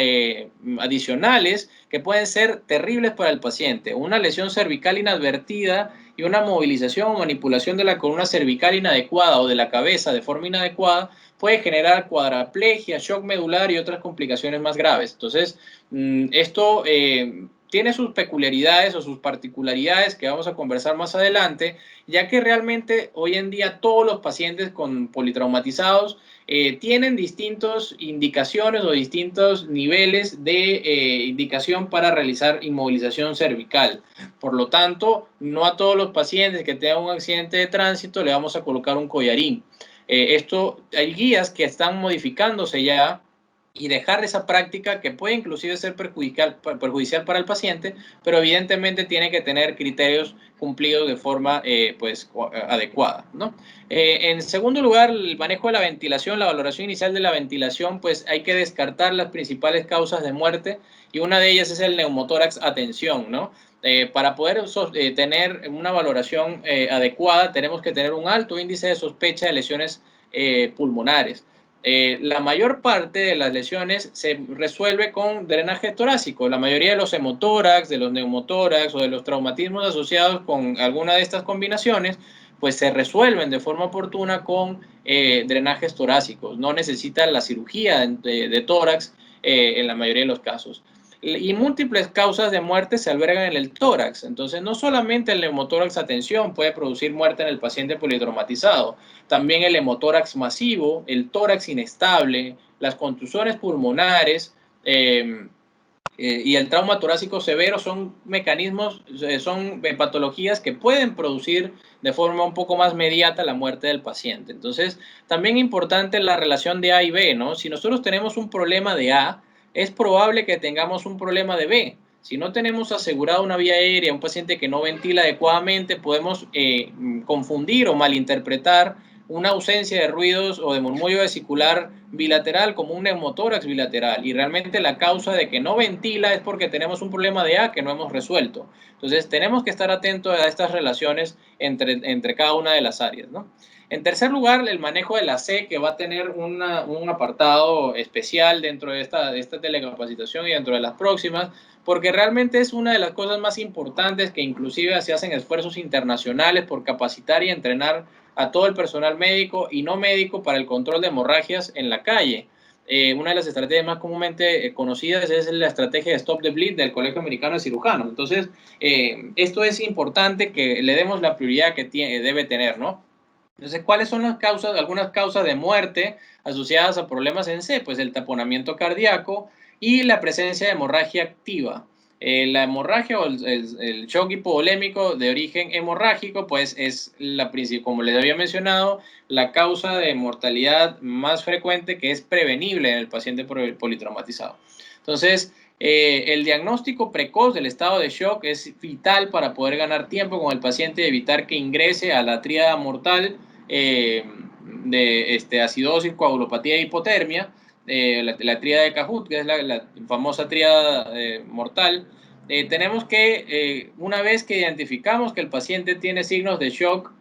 adicionales que pueden ser terribles para el paciente. Una lesión cervical inadvertida y una movilización o manipulación de la columna cervical inadecuada o de la cabeza de forma inadecuada puede generar cuadraplegia, shock medular y otras complicaciones más graves. Entonces, esto tiene sus peculiaridades o sus particularidades que vamos a conversar más adelante, ya que realmente hoy en día todos los pacientes con politraumatizados tienen distintas indicaciones o distintos niveles de indicación para realizar inmovilización cervical. Por lo tanto, no a todos los pacientes que tengan un accidente de tránsito le vamos a colocar un collarín. Hay guías que están modificándose ya y dejar esa práctica que puede inclusive ser perjudicial para el paciente, pero evidentemente tiene que tener criterios cumplidos de forma adecuada, ¿no? En segundo lugar, el manejo de la ventilación, la valoración inicial de la ventilación, pues hay que descartar las principales causas de muerte y una de ellas es el neumotórax a tensión, ¿no? Para poder tener una valoración adecuada, tenemos que tener un alto índice de sospecha de lesiones pulmonares. La mayor parte de las lesiones se resuelve con drenaje torácico. La mayoría de los hemotórax, de los neumotórax o de los traumatismos asociados con alguna de estas combinaciones, pues se resuelven de forma oportuna con drenajes torácicos. No necesitan la cirugía de tórax en la mayoría de los casos. Y múltiples causas de muerte se albergan en el tórax. Entonces, no solamente el neumotórax a tensión puede producir muerte en el paciente politraumatizado, también el hemotórax masivo, el tórax inestable, las contusiones pulmonares y el trauma torácico severo son mecanismos, son patologías que pueden producir de forma un poco más inmediata la muerte del paciente. Entonces, también importante la relación de A y B, ¿no? Si nosotros tenemos un problema de A, es probable que tengamos un problema de B. Si no tenemos asegurada una vía aérea, un paciente que no ventila adecuadamente, podemos confundir o malinterpretar una ausencia de ruidos o de murmullo vesicular bilateral como un neumotórax bilateral, y realmente la causa de que no ventila es porque tenemos un problema de A que no hemos resuelto. Entonces tenemos que estar atentos a estas relaciones entre cada una de las áreas, ¿no? En tercer lugar, el manejo de la C, que va a tener un apartado especial dentro de esta telecapacitación y dentro de las próximas, porque realmente es una de las cosas más importantes, que inclusive se hacen esfuerzos internacionales por capacitar y entrenar a todo el personal médico y no médico para el control de hemorragias en la calle. Una de las estrategias más comúnmente conocidas es la estrategia de Stop the Bleed del Colegio Americano de Cirujanos. Entonces, esto es importante que le demos la prioridad que debe tener, ¿no? Entonces, ¿cuáles son las causas, algunas causas de muerte asociadas a problemas en C? Pues el taponamiento cardíaco y la presencia de hemorragia activa. La hemorragia o el shock hipovolémico de origen hemorrágico, pues es como les había mencionado, la causa de mortalidad más frecuente, que es prevenible en el paciente politraumatizado. Entonces, el diagnóstico precoz del estado de shock es vital para poder ganar tiempo con el paciente y evitar que ingrese a la tríada mortal de acidosis, coagulopatía e hipotermia, la tríada de Cajut, que es la famosa tríada mortal. Tenemos que, una vez que identificamos que el paciente tiene signos de shock,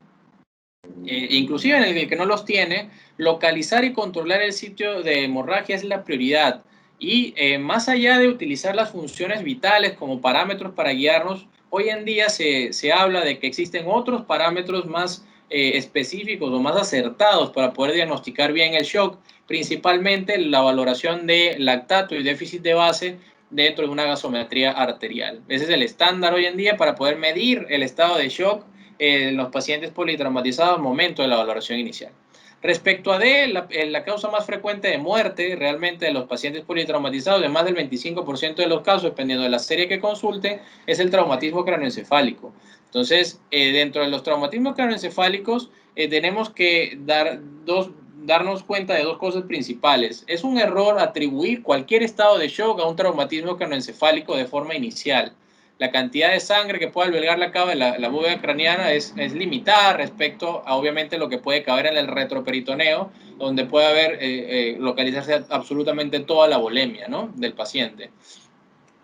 inclusive en el que no los tiene, localizar y controlar el sitio de hemorragia es la prioridad. Y más allá de utilizar las funciones vitales como parámetros para guiarnos, hoy en día se habla de que existen otros parámetros más específicos o más acertados para poder diagnosticar bien el shock, principalmente la valoración de lactato y déficit de base dentro de una gasometría arterial. Ese es el estándar hoy en día para poder medir el estado de shock en los pacientes politraumatizados al momento de la valoración inicial. Respecto a D, la causa más frecuente de muerte realmente de los pacientes politraumatizados, de más del 25% de los casos, dependiendo de la serie que consulte, es el traumatismo cráneoencefálico. Entonces, dentro de los traumatismos cráneoencefálicos, tenemos que darnos cuenta de dos cosas principales. Es un error atribuir cualquier estado de shock a un traumatismo cráneoencefálico de forma inicial. La cantidad de sangre que puede albergar la bóveda craneana es limitada respecto a, obviamente, lo que puede caber en el retroperitoneo, donde puede haber, localizarse absolutamente toda la volemia, ¿no?, del paciente.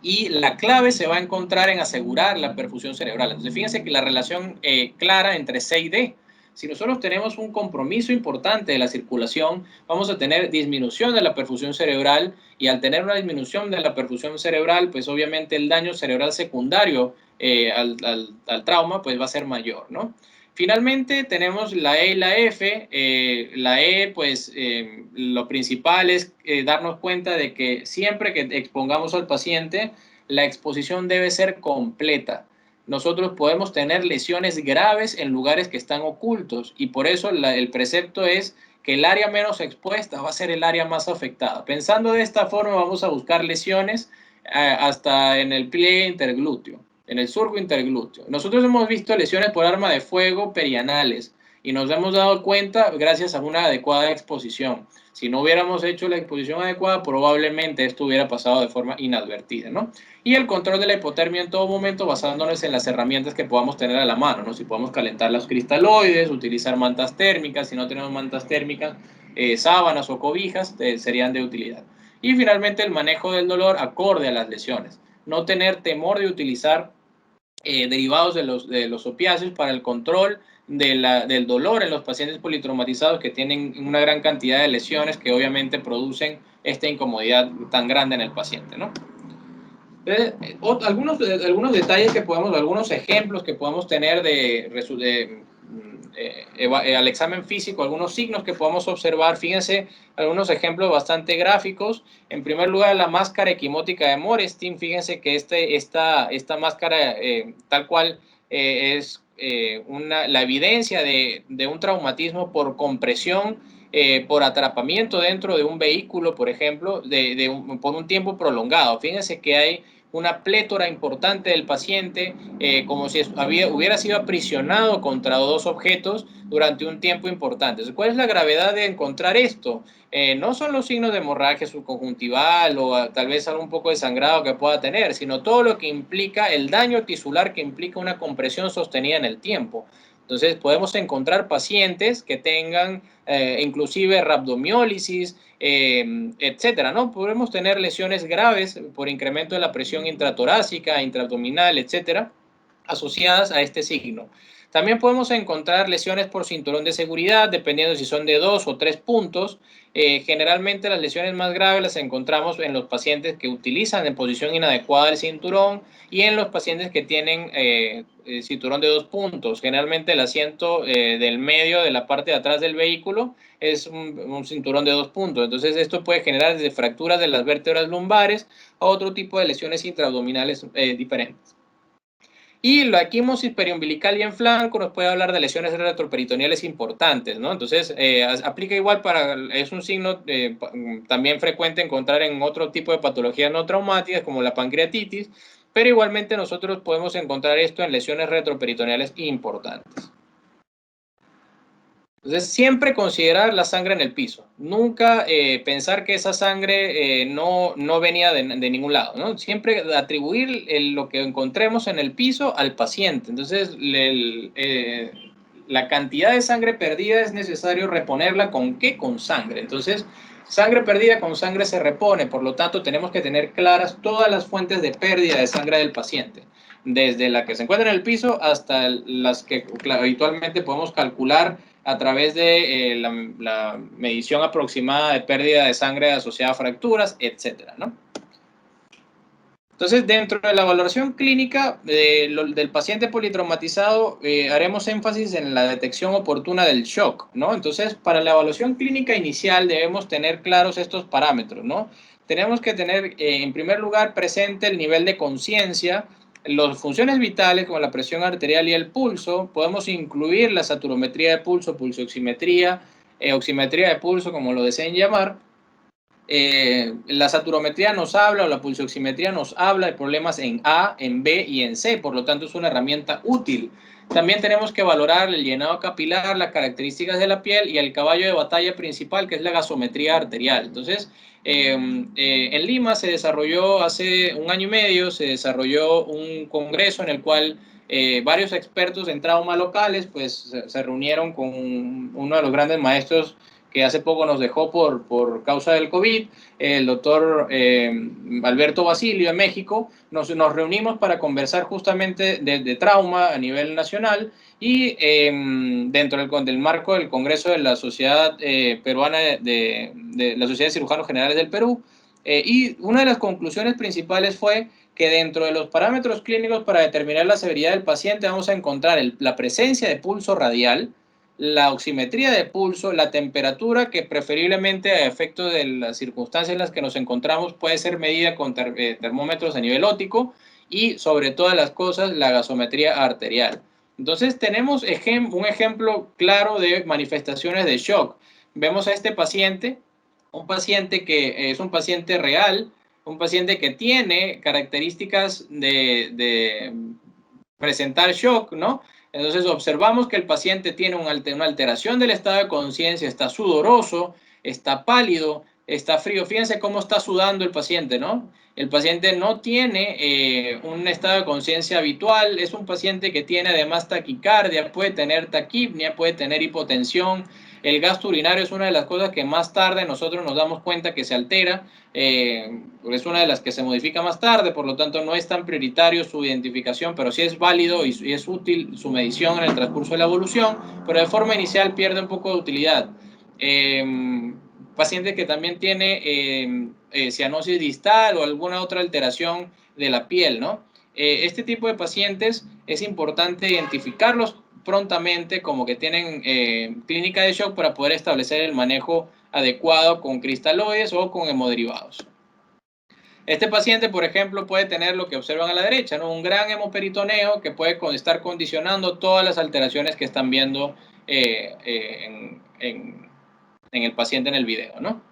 Y la clave se va a encontrar en asegurar la perfusión cerebral. Entonces, fíjense que la relación clara entre C y D. Si nosotros tenemos un compromiso importante de la circulación, vamos a tener disminución de la perfusión cerebral, y al tener una disminución de la perfusión cerebral, pues obviamente el daño cerebral secundario al trauma pues va a ser mayor, ¿no? Finalmente tenemos la E y la F. La E, pues lo principal es darnos cuenta de que siempre que expongamos al paciente, la exposición debe ser completa. Nosotros podemos tener lesiones graves en lugares que están ocultos, y por eso el precepto es que el área menos expuesta va a ser el área más afectada. Pensando de esta forma, vamos a buscar lesiones hasta en el pliegue interglúteo, en el surco interglúteo. Nosotros hemos visto lesiones por arma de fuego perianales y nos hemos dado cuenta gracias a una adecuada exposición. Si no hubiéramos hecho la exposición adecuada, probablemente esto hubiera pasado de forma inadvertida, ¿no? Y el control de la hipotermia en todo momento, basándonos en las herramientas que podamos tener a la mano, ¿no? Si podemos calentar los cristaloides, utilizar mantas térmicas. Si no tenemos mantas térmicas, sábanas o cobijas serían de utilidad. Y finalmente el manejo del dolor acorde a las lesiones. No tener temor de utilizar derivados de los opiáceos para el control del dolor en los pacientes politraumatizados que tienen una gran cantidad de lesiones que obviamente producen esta incomodidad tan grande en el paciente, ¿no? Entonces, algunos detalles que podemos, algunos ejemplos que podemos tener al examen físico, algunos signos que podemos observar. Fíjense, algunos ejemplos bastante gráficos. En primer lugar, la máscara equimótica de Morestin. Fíjense que esta máscara tal cual es la evidencia de un traumatismo por compresión, por atrapamiento dentro de un vehículo, por ejemplo, por un tiempo prolongado. Fíjense que hay una plétora importante del paciente, como si hubiera sido aprisionado contra dos objetos durante un tiempo importante. Entonces, ¿cuál es la gravedad de encontrar esto? No son los signos de hemorragia subconjuntival o tal vez algún poco de sangrado que pueda tener, sino todo lo que implica el daño tisular que implica una compresión sostenida en el tiempo. Entonces, podemos encontrar pacientes que tengan inclusive rhabdomiólisis, etcétera, ¿no? Podemos tener lesiones graves por incremento de la presión intratorácica, intraabdominal, etcétera, asociadas a este signo. También podemos encontrar lesiones por cinturón de seguridad, dependiendo si son de 2 o 3 puntos. Generalmente las lesiones más graves las encontramos en los pacientes que utilizan en posición inadecuada el cinturón y en los pacientes que tienen cinturón de 2 puntos. Generalmente el asiento del medio de la parte de atrás del vehículo es un cinturón de 2 puntos. Entonces esto puede generar desde fracturas de las vértebras lumbares a otro tipo de lesiones intraabdominales diferentes. Y la equimosis periumbilical y en flanco nos puede hablar de lesiones retroperitoneales importantes, ¿no? Entonces, aplica igual es un signo también frecuente encontrar en otro tipo de patologías no traumáticas como la pancreatitis, pero igualmente nosotros podemos encontrar esto en lesiones retroperitoneales importantes. Entonces, siempre considerar la sangre en el piso. Nunca pensar que esa sangre no venía de ningún lado, ¿no? Siempre atribuir lo que encontremos en el piso al paciente. Entonces, la cantidad de sangre perdida es necesario reponerla ¿con qué? Con sangre. Entonces, sangre perdida con sangre se repone. Por lo tanto, tenemos que tener claras todas las fuentes de pérdida de sangre del paciente, desde la que se encuentra en el piso hasta las que habitualmente podemos calcular a través de la medición aproximada de pérdida de sangre asociada a fracturas, etcétera, ¿no? Entonces, dentro de la valoración clínica del paciente politraumatizado, haremos énfasis en la detección oportuna del shock, ¿no? Entonces, para la evaluación clínica inicial debemos tener claros estos parámetros, ¿no? Tenemos que tener, en primer lugar, presente el nivel de conciencia, las funciones vitales como la presión arterial y el pulso. Podemos incluir la saturometría de pulso, pulsoximetría, oximetría de pulso, como lo deseen llamar. La saturometría nos habla o la pulsoximetría nos habla de problemas en A, en B y en C, por lo tanto es una herramienta útil. También tenemos que valorar el llenado capilar, las características de la piel y el caballo de batalla principal, que es la gasometría arterial. Entonces, en Lima se desarrolló hace un año y medio, se desarrolló un congreso en el cual varios expertos en trauma locales pues se reunieron con uno de los grandes maestros que hace poco nos dejó por causa del COVID, el doctor Alberto Basilio de México. Nos reunimos para conversar justamente de trauma a nivel nacional y dentro del marco del Congreso de la Sociedad Peruana de la Sociedad de Cirujanos Generales del Perú. Y una de las conclusiones principales fue que dentro de los parámetros clínicos para determinar la severidad del paciente vamos a encontrar la presencia de pulso radial, la oximetría de pulso, la temperatura, que preferiblemente a efecto de las circunstancias en las que nos encontramos puede ser medida con termómetros a nivel óptico, y sobre todas las cosas la gasometría arterial. Entonces tenemos un ejemplo claro de manifestaciones de shock. Vemos a este paciente, un paciente que es un paciente real, un paciente que tiene características de presentar shock, ¿no? Entonces observamos que el paciente tiene una alteración del estado de conciencia, está sudoroso, está pálido, está frío. Fíjense cómo está sudando el paciente, ¿no? El paciente no tiene un estado de conciencia habitual, es un paciente que tiene además taquicardia, puede tener taquipnia, puede tener hipotensión. El gasto urinario es una de las cosas que más tarde nosotros nos damos cuenta que se altera, es una de las que se modifica más tarde, por lo tanto no es tan prioritario su identificación, pero sí es válido y es útil su medición en el transcurso de la evolución, pero de forma inicial pierde un poco de utilidad. Paciente que también tiene cianosis distal o alguna otra alteración de la piel, ¿no? Este tipo de pacientes es importante identificarlos prontamente como que tienen clínica de shock para poder establecer el manejo adecuado con cristaloides o con hemoderivados. Este paciente, por ejemplo, puede tener lo que observan a la derecha, ¿no? Un gran hemoperitoneo que puede estar condicionando todas las alteraciones que están viendo en el paciente en el video, ¿no?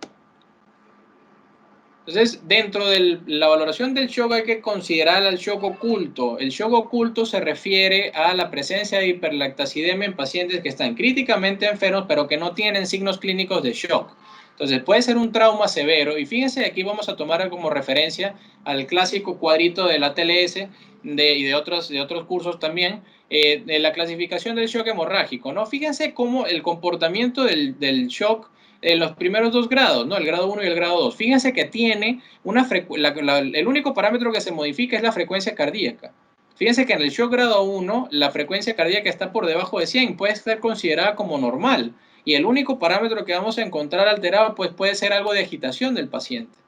Entonces, dentro de la valoración del shock hay que considerar el shock oculto. El shock oculto se refiere a la presencia de hiperlactacidemia en pacientes que están críticamente enfermos pero que no tienen signos clínicos de shock. Entonces, puede ser un trauma severo. Y fíjense, aquí vamos a tomar como referencia al clásico cuadrito del ATLS y de otros cursos también, de la clasificación del shock hemorrágico, ¿no? Fíjense cómo el comportamiento del shock en los primeros dos grados, ¿no? El grado 1 y el grado 2. Fíjense que tiene el único parámetro que se modifica es la frecuencia cardíaca. Fíjense que en el shock grado 1 la frecuencia cardíaca está por debajo de 100, puede ser considerada como normal. Y el único parámetro que vamos a encontrar alterado pues puede ser algo de agitación del paciente.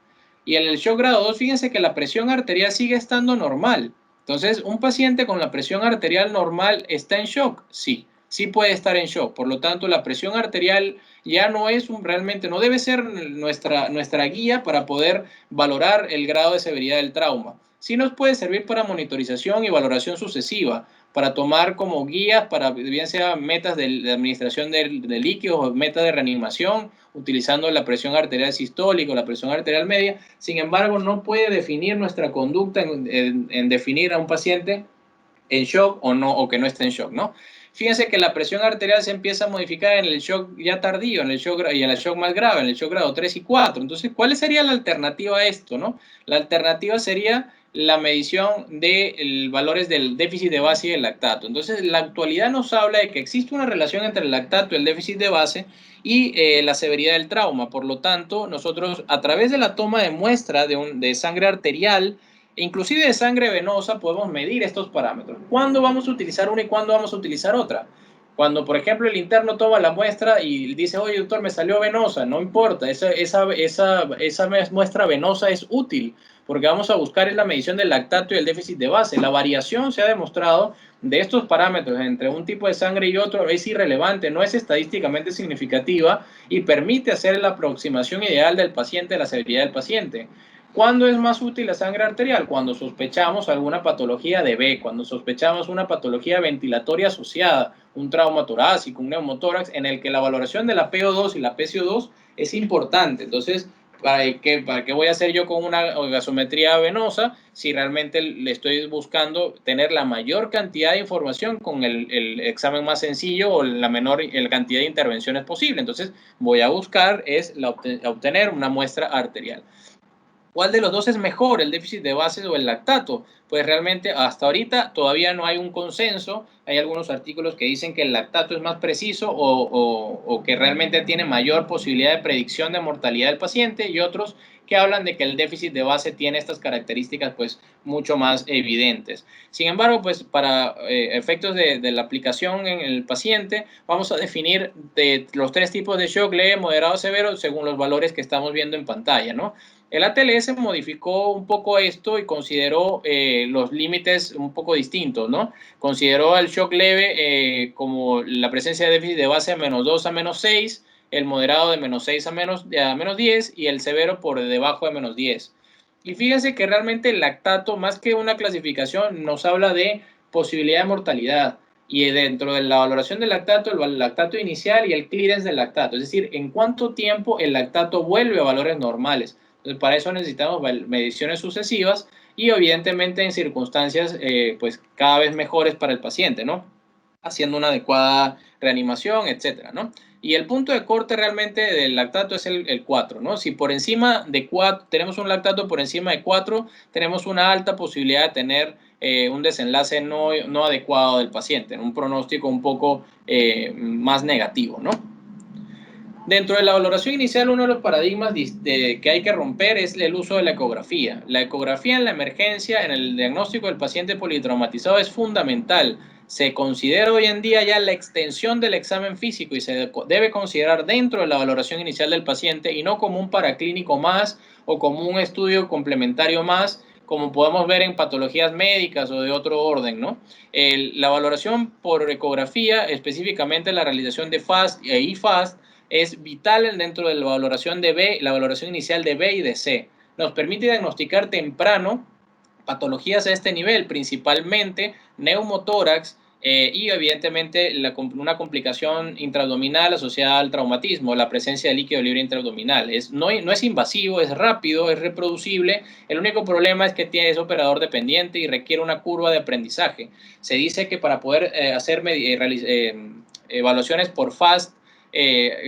Y en el shock grado 2, fíjense que la presión arterial sigue estando normal. Entonces, ¿un paciente con la presión arterial normal está en shock? Sí, sí puede estar en shock. Por lo tanto, la presión arterial ya no es realmente, no debe ser nuestra guía para poder valorar el grado de severidad del trauma. Sí nos puede servir para monitorización y valoración sucesiva, para tomar como guías, para bien sea metas de administración de líquidos o metas de reanimación, utilizando la presión arterial sistólica o la presión arterial media. Sin embargo, no puede definir nuestra conducta en definir a un paciente en shock o no, o que no esté en shock, ¿no? Fíjense que la presión arterial se empieza a modificar en el shock ya tardío, en el shock y en el shock más grave, en el shock grado 3 y 4. Entonces, ¿cuál sería la alternativa a esto, no? La alternativa sería la medición de valores del déficit de base y el lactato. Entonces, la actualidad nos habla de que existe una relación entre el lactato y el déficit de base y la severidad del trauma. Por lo tanto, nosotros a través de la toma de muestra de sangre arterial, inclusive de sangre venosa, podemos medir estos parámetros. ¿Cuándo vamos a utilizar una y cuándo vamos a utilizar otra? Cuando, por ejemplo, el interno toma la muestra y dice, oye, doctor, me salió venosa, no importa, esa muestra venosa es útil, porque vamos a buscar la medición del lactato y el déficit de base. La variación se ha demostrado de estos parámetros entre un tipo de sangre y otro es irrelevante, no es estadísticamente significativa y permite hacer la aproximación ideal del paciente, de la severidad del paciente. ¿Cuándo es más útil la sangre arterial? Cuando sospechamos alguna patología de B, cuando sospechamos una patología ventilatoria asociada, un trauma torácico, un neumotórax, en el que la valoración de la PO2 y la PCO2 es importante. Entonces, ¿para qué voy a hacer yo con una gasometría venosa si realmente le estoy buscando tener la mayor cantidad de información con el examen más sencillo o la menor cantidad de intervenciones posible? Entonces, voy a buscar obtener una muestra arterial. ¿Cuál de los dos es mejor, el déficit de base o el lactato? Pues realmente hasta ahorita todavía no hay un consenso. Hay algunos artículos que dicen que el lactato es más preciso o que realmente tiene mayor posibilidad de predicción de mortalidad del paciente y otros que hablan de que el déficit de base tiene estas características pues mucho más evidentes. Sin embargo, pues para efectos de la aplicación en el paciente, vamos a definir los tres tipos de shock, leve, moderado, severo, según los valores que estamos viendo en pantalla, ¿no? El ATLS modificó un poco esto y consideró los límites un poco distintos, ¿no? Consideró el shock leve como la presencia de déficit de base de -2 a -6, el moderado de -6 a -10 y el severo por debajo de -10. Y fíjense que realmente el lactato, más que una clasificación, nos habla de posibilidad de mortalidad. Y dentro de la valoración del lactato, el lactato inicial y el clearance del lactato, es decir, en cuánto tiempo el lactato vuelve a valores normales. Entonces, para eso necesitamos mediciones sucesivas y evidentemente en circunstancias pues cada vez mejores para el paciente, ¿no? Haciendo una adecuada reanimación, etcétera, ¿no? Y el punto de corte realmente del lactato es el 4, ¿no? Si por encima de 4, tenemos un lactato por encima de 4, tenemos una alta posibilidad de tener un desenlace no adecuado del paciente, un pronóstico un poco más negativo, ¿no? Dentro de la valoración inicial, uno de los paradigmas que hay que romper es el uso de la ecografía. La ecografía en la emergencia, en el diagnóstico del paciente politraumatizado es fundamental. Se considera hoy en día ya la extensión del examen físico y se debe considerar dentro de la valoración inicial del paciente y no como un paraclínico más o como un estudio complementario más, como podemos ver en patologías médicas o de otro orden, ¿no? La valoración por ecografía, específicamente la realización de FAST e IFAST, es vital dentro de la valoración de B, la valoración inicial de B y de C. Nos permite diagnosticar temprano patologías a este nivel, principalmente neumotórax y evidentemente una complicación intraabdominal asociada al traumatismo, la presencia de líquido libre intraabdominal. No es invasivo, es rápido, es reproducible. El único problema es que es operador dependiente y requiere una curva de aprendizaje. Se dice que para poder hacer evaluaciones por FAST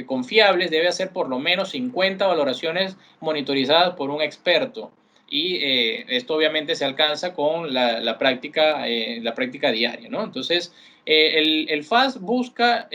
confiables, debe hacer por lo menos 50 valoraciones monitorizadas por un experto. Y esto obviamente se alcanza con la práctica diaria, ¿no? Entonces, el FAST busca,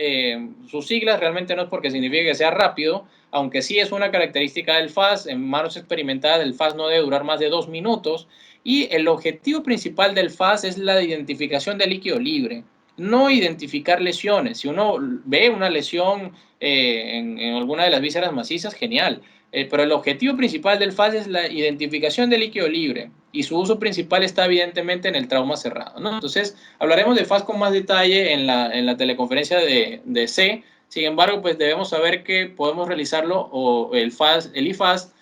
sus siglas realmente no es porque signifique que sea rápido, aunque sí es una característica del FAST. En manos experimentadas el FAST no debe durar más de 2 minutos, y el objetivo principal del FAST es la identificación del líquido libre, no identificar lesiones. Si uno ve una lesión en alguna de las vísceras macizas, genial. Pero el objetivo principal del FAST es la identificación del líquido libre, y su uso principal está evidentemente en el trauma cerrado, ¿no? Entonces, hablaremos de FAST con más detalle en la teleconferencia de C. Sin embargo, pues debemos saber que podemos realizarlo, o el IFAST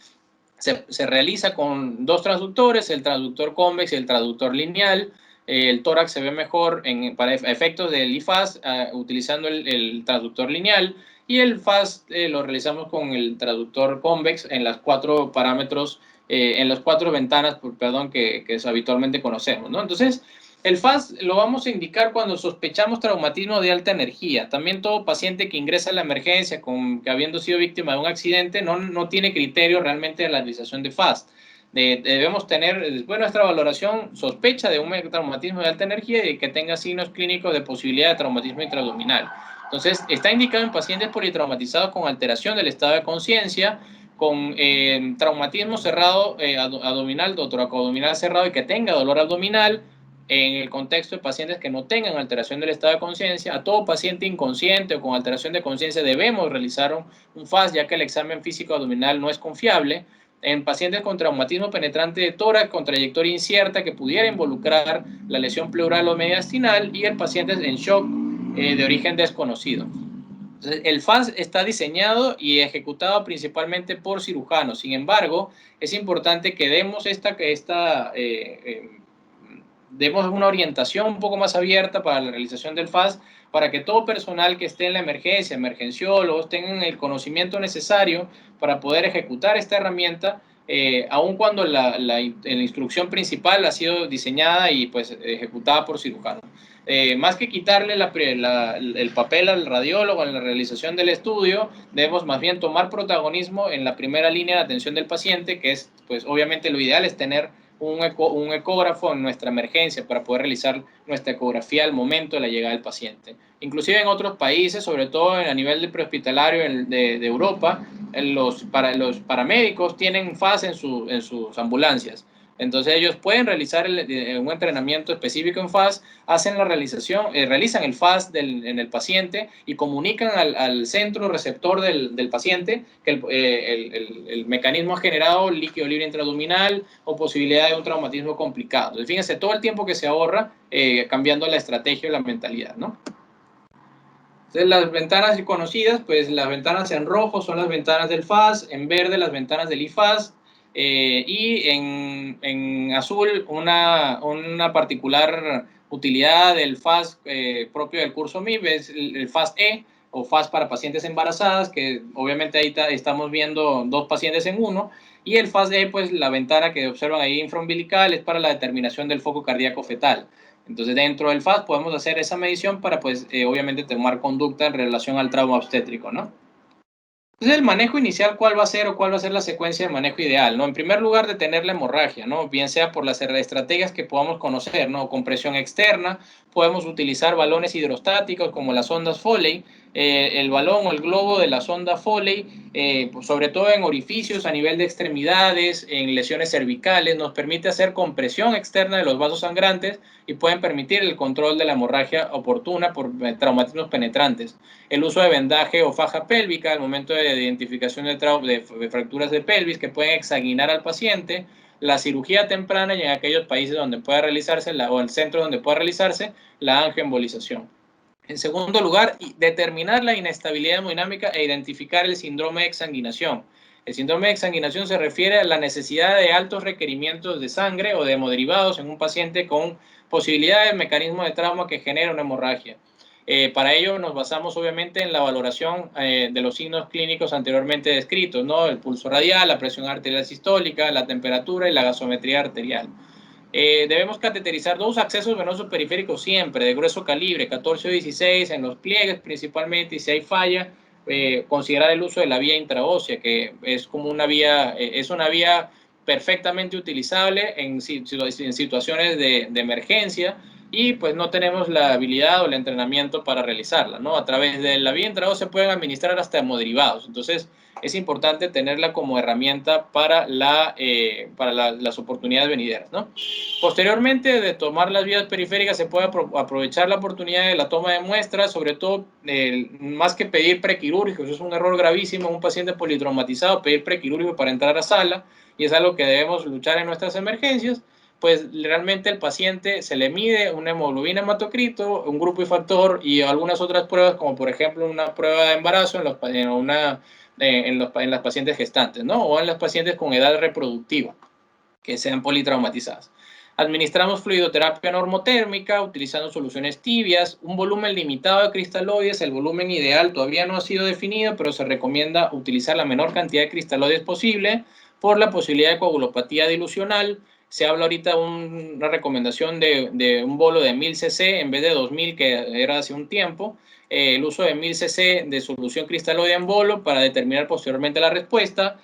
se realiza con dos transductores, el transductor convex y el transductor lineal. El tórax se ve mejor para efectos del IFAST utilizando el transductor lineal, y el FAST lo realizamos con el traductor convex en las 4 parámetros, en las 4 ventanas, perdón, que habitualmente conocemos, ¿no? Entonces, el FAST lo vamos a indicar cuando sospechamos traumatismo de alta energía. También todo paciente que ingresa a la emergencia que habiendo sido víctima de un accidente no tiene criterio realmente de la realización de FAST. Debemos tener, después de nuestra valoración, sospecha de un traumatismo de alta energía y que tenga signos clínicos de posibilidad de traumatismo intraabdominal. Entonces, está indicado en pacientes politraumatizados con alteración del estado de conciencia, con traumatismo cerrado abdominal o toracoabdominal cerrado y que tenga dolor abdominal, en el contexto de pacientes que no tengan alteración del estado de conciencia. A todo paciente inconsciente o con alteración de conciencia debemos realizar un FAST, ya que el examen físico abdominal no es confiable. En pacientes con traumatismo penetrante de tórax con trayectoria incierta que pudiera involucrar la lesión pleural o mediastinal, y en pacientes en shock de origen desconocido. Entonces, el FAST está diseñado y ejecutado principalmente por cirujanos. Sin embargo, es importante que demos una orientación un poco más abierta para la realización del FAST, para que todo personal que esté en la emergencia, emergenciólogos, tengan el conocimiento necesario para poder ejecutar esta herramienta, aun cuando la instrucción principal ha sido diseñada y pues ejecutada por cirujanos. Más que quitarle el papel al radiólogo en la realización del estudio, debemos más bien tomar protagonismo en la primera línea de atención del paciente, que es, pues obviamente lo ideal es tener un ecógrafo en nuestra emergencia para poder realizar nuestra ecografía al momento de la llegada del paciente. Inclusive en otros países, sobre todo a nivel de prehospitalario de Europa, los paramédicos tienen FAS en sus ambulancias. Entonces ellos pueden realizar un entrenamiento específico en FAS, hacen realizan el FAS en el paciente y comunican al centro receptor del paciente que el mecanismo ha generado líquido libre intraabdominal o posibilidad de un traumatismo complicado. Entonces, fíjense todo el tiempo que se ahorra cambiando la estrategia o la mentalidad, ¿no? Entonces, las ventanas conocidas, pues las ventanas en rojo son las ventanas del FAS, en verde las ventanas del IFAS, y en azul una particular utilidad del FAS propio del curso MIB es el FAS-E, o FAS para pacientes embarazadas, que obviamente ahí estamos viendo 2 pacientes en uno, y el FAS-E, pues la ventana que observan ahí infraumbilical, es para la determinación del foco cardíaco fetal. Entonces, dentro del FAST podemos hacer esa medición para, pues, obviamente tomar conducta en relación al trauma obstétrico, ¿no? Entonces, el manejo inicial, ¿cuál va a ser o cuál va a ser la secuencia de manejo ideal? ¿No? En primer lugar, detener la hemorragia, ¿no? Bien sea por las estrategias que podamos conocer, ¿no? Compresión externa, podemos utilizar balones hidrostáticos como las sondas Foley, el balón o el globo de la sonda Foley, pues sobre todo en orificios a nivel de extremidades, en lesiones cervicales, nos permite hacer compresión externa de los vasos sangrantes y pueden permitir el control de la hemorragia oportuna por traumatismos penetrantes. El uso de vendaje o faja pélvica al momento de identificación de fracturas de pelvis que pueden exsanguinar al paciente, la cirugía temprana y en aquellos países donde pueda realizarse o el centro donde pueda realizarse la angioembolización. En segundo lugar, determinar la inestabilidad hemodinámica e identificar el síndrome de exsanguinación. El síndrome de exsanguinación se refiere a la necesidad de altos requerimientos de sangre o de hemoderivados en un paciente con posibilidades de mecanismo de trauma que genera una hemorragia. Para ello nos basamos obviamente en la valoración de los signos clínicos anteriormente descritos, ¿no? El pulso radial, la presión arterial sistólica, la temperatura y la gasometría arterial. Debemos cateterizar dos accesos venosos periféricos siempre, de grueso calibre, 14 o 16, en los pliegues principalmente, y si hay falla, considerar el uso de la vía intraósea, que es como es una vía perfectamente utilizable en situaciones de emergencia, y pues no tenemos la habilidad o el entrenamiento para realizarla, ¿no? A través de la vía intraósea se pueden administrar hasta hemoderivados, entonces es importante tenerla como herramienta para las oportunidades venideras, ¿no? Posteriormente de tomar las vías periféricas se puede aprovechar la oportunidad de la toma de muestras, sobre todo más que pedir prequirúrgicos, eso es un error gravísimo en un paciente politraumatizado, pedir prequirúrgico para entrar a sala, y es algo que debemos luchar en nuestras emergencias. Pues realmente el paciente se le mide una hemoglobina hematocrito, un grupo y factor y algunas otras pruebas, como por ejemplo una prueba de embarazo en las pacientes gestantes, ¿no? O en las pacientes con edad reproductiva que sean politraumatizadas. Administramos fluidoterapia normotérmica utilizando soluciones tibias, un volumen limitado de cristaloides, el volumen ideal todavía no ha sido definido, pero se recomienda utilizar la menor cantidad de cristaloides posible por la posibilidad de coagulopatía dilucional. Se habla ahorita de una recomendación de un bolo de 1000 cc en vez de 2000 que era hace un tiempo. El uso de 1000 cc de solución cristaloide en bolo para determinar posteriormente la respuesta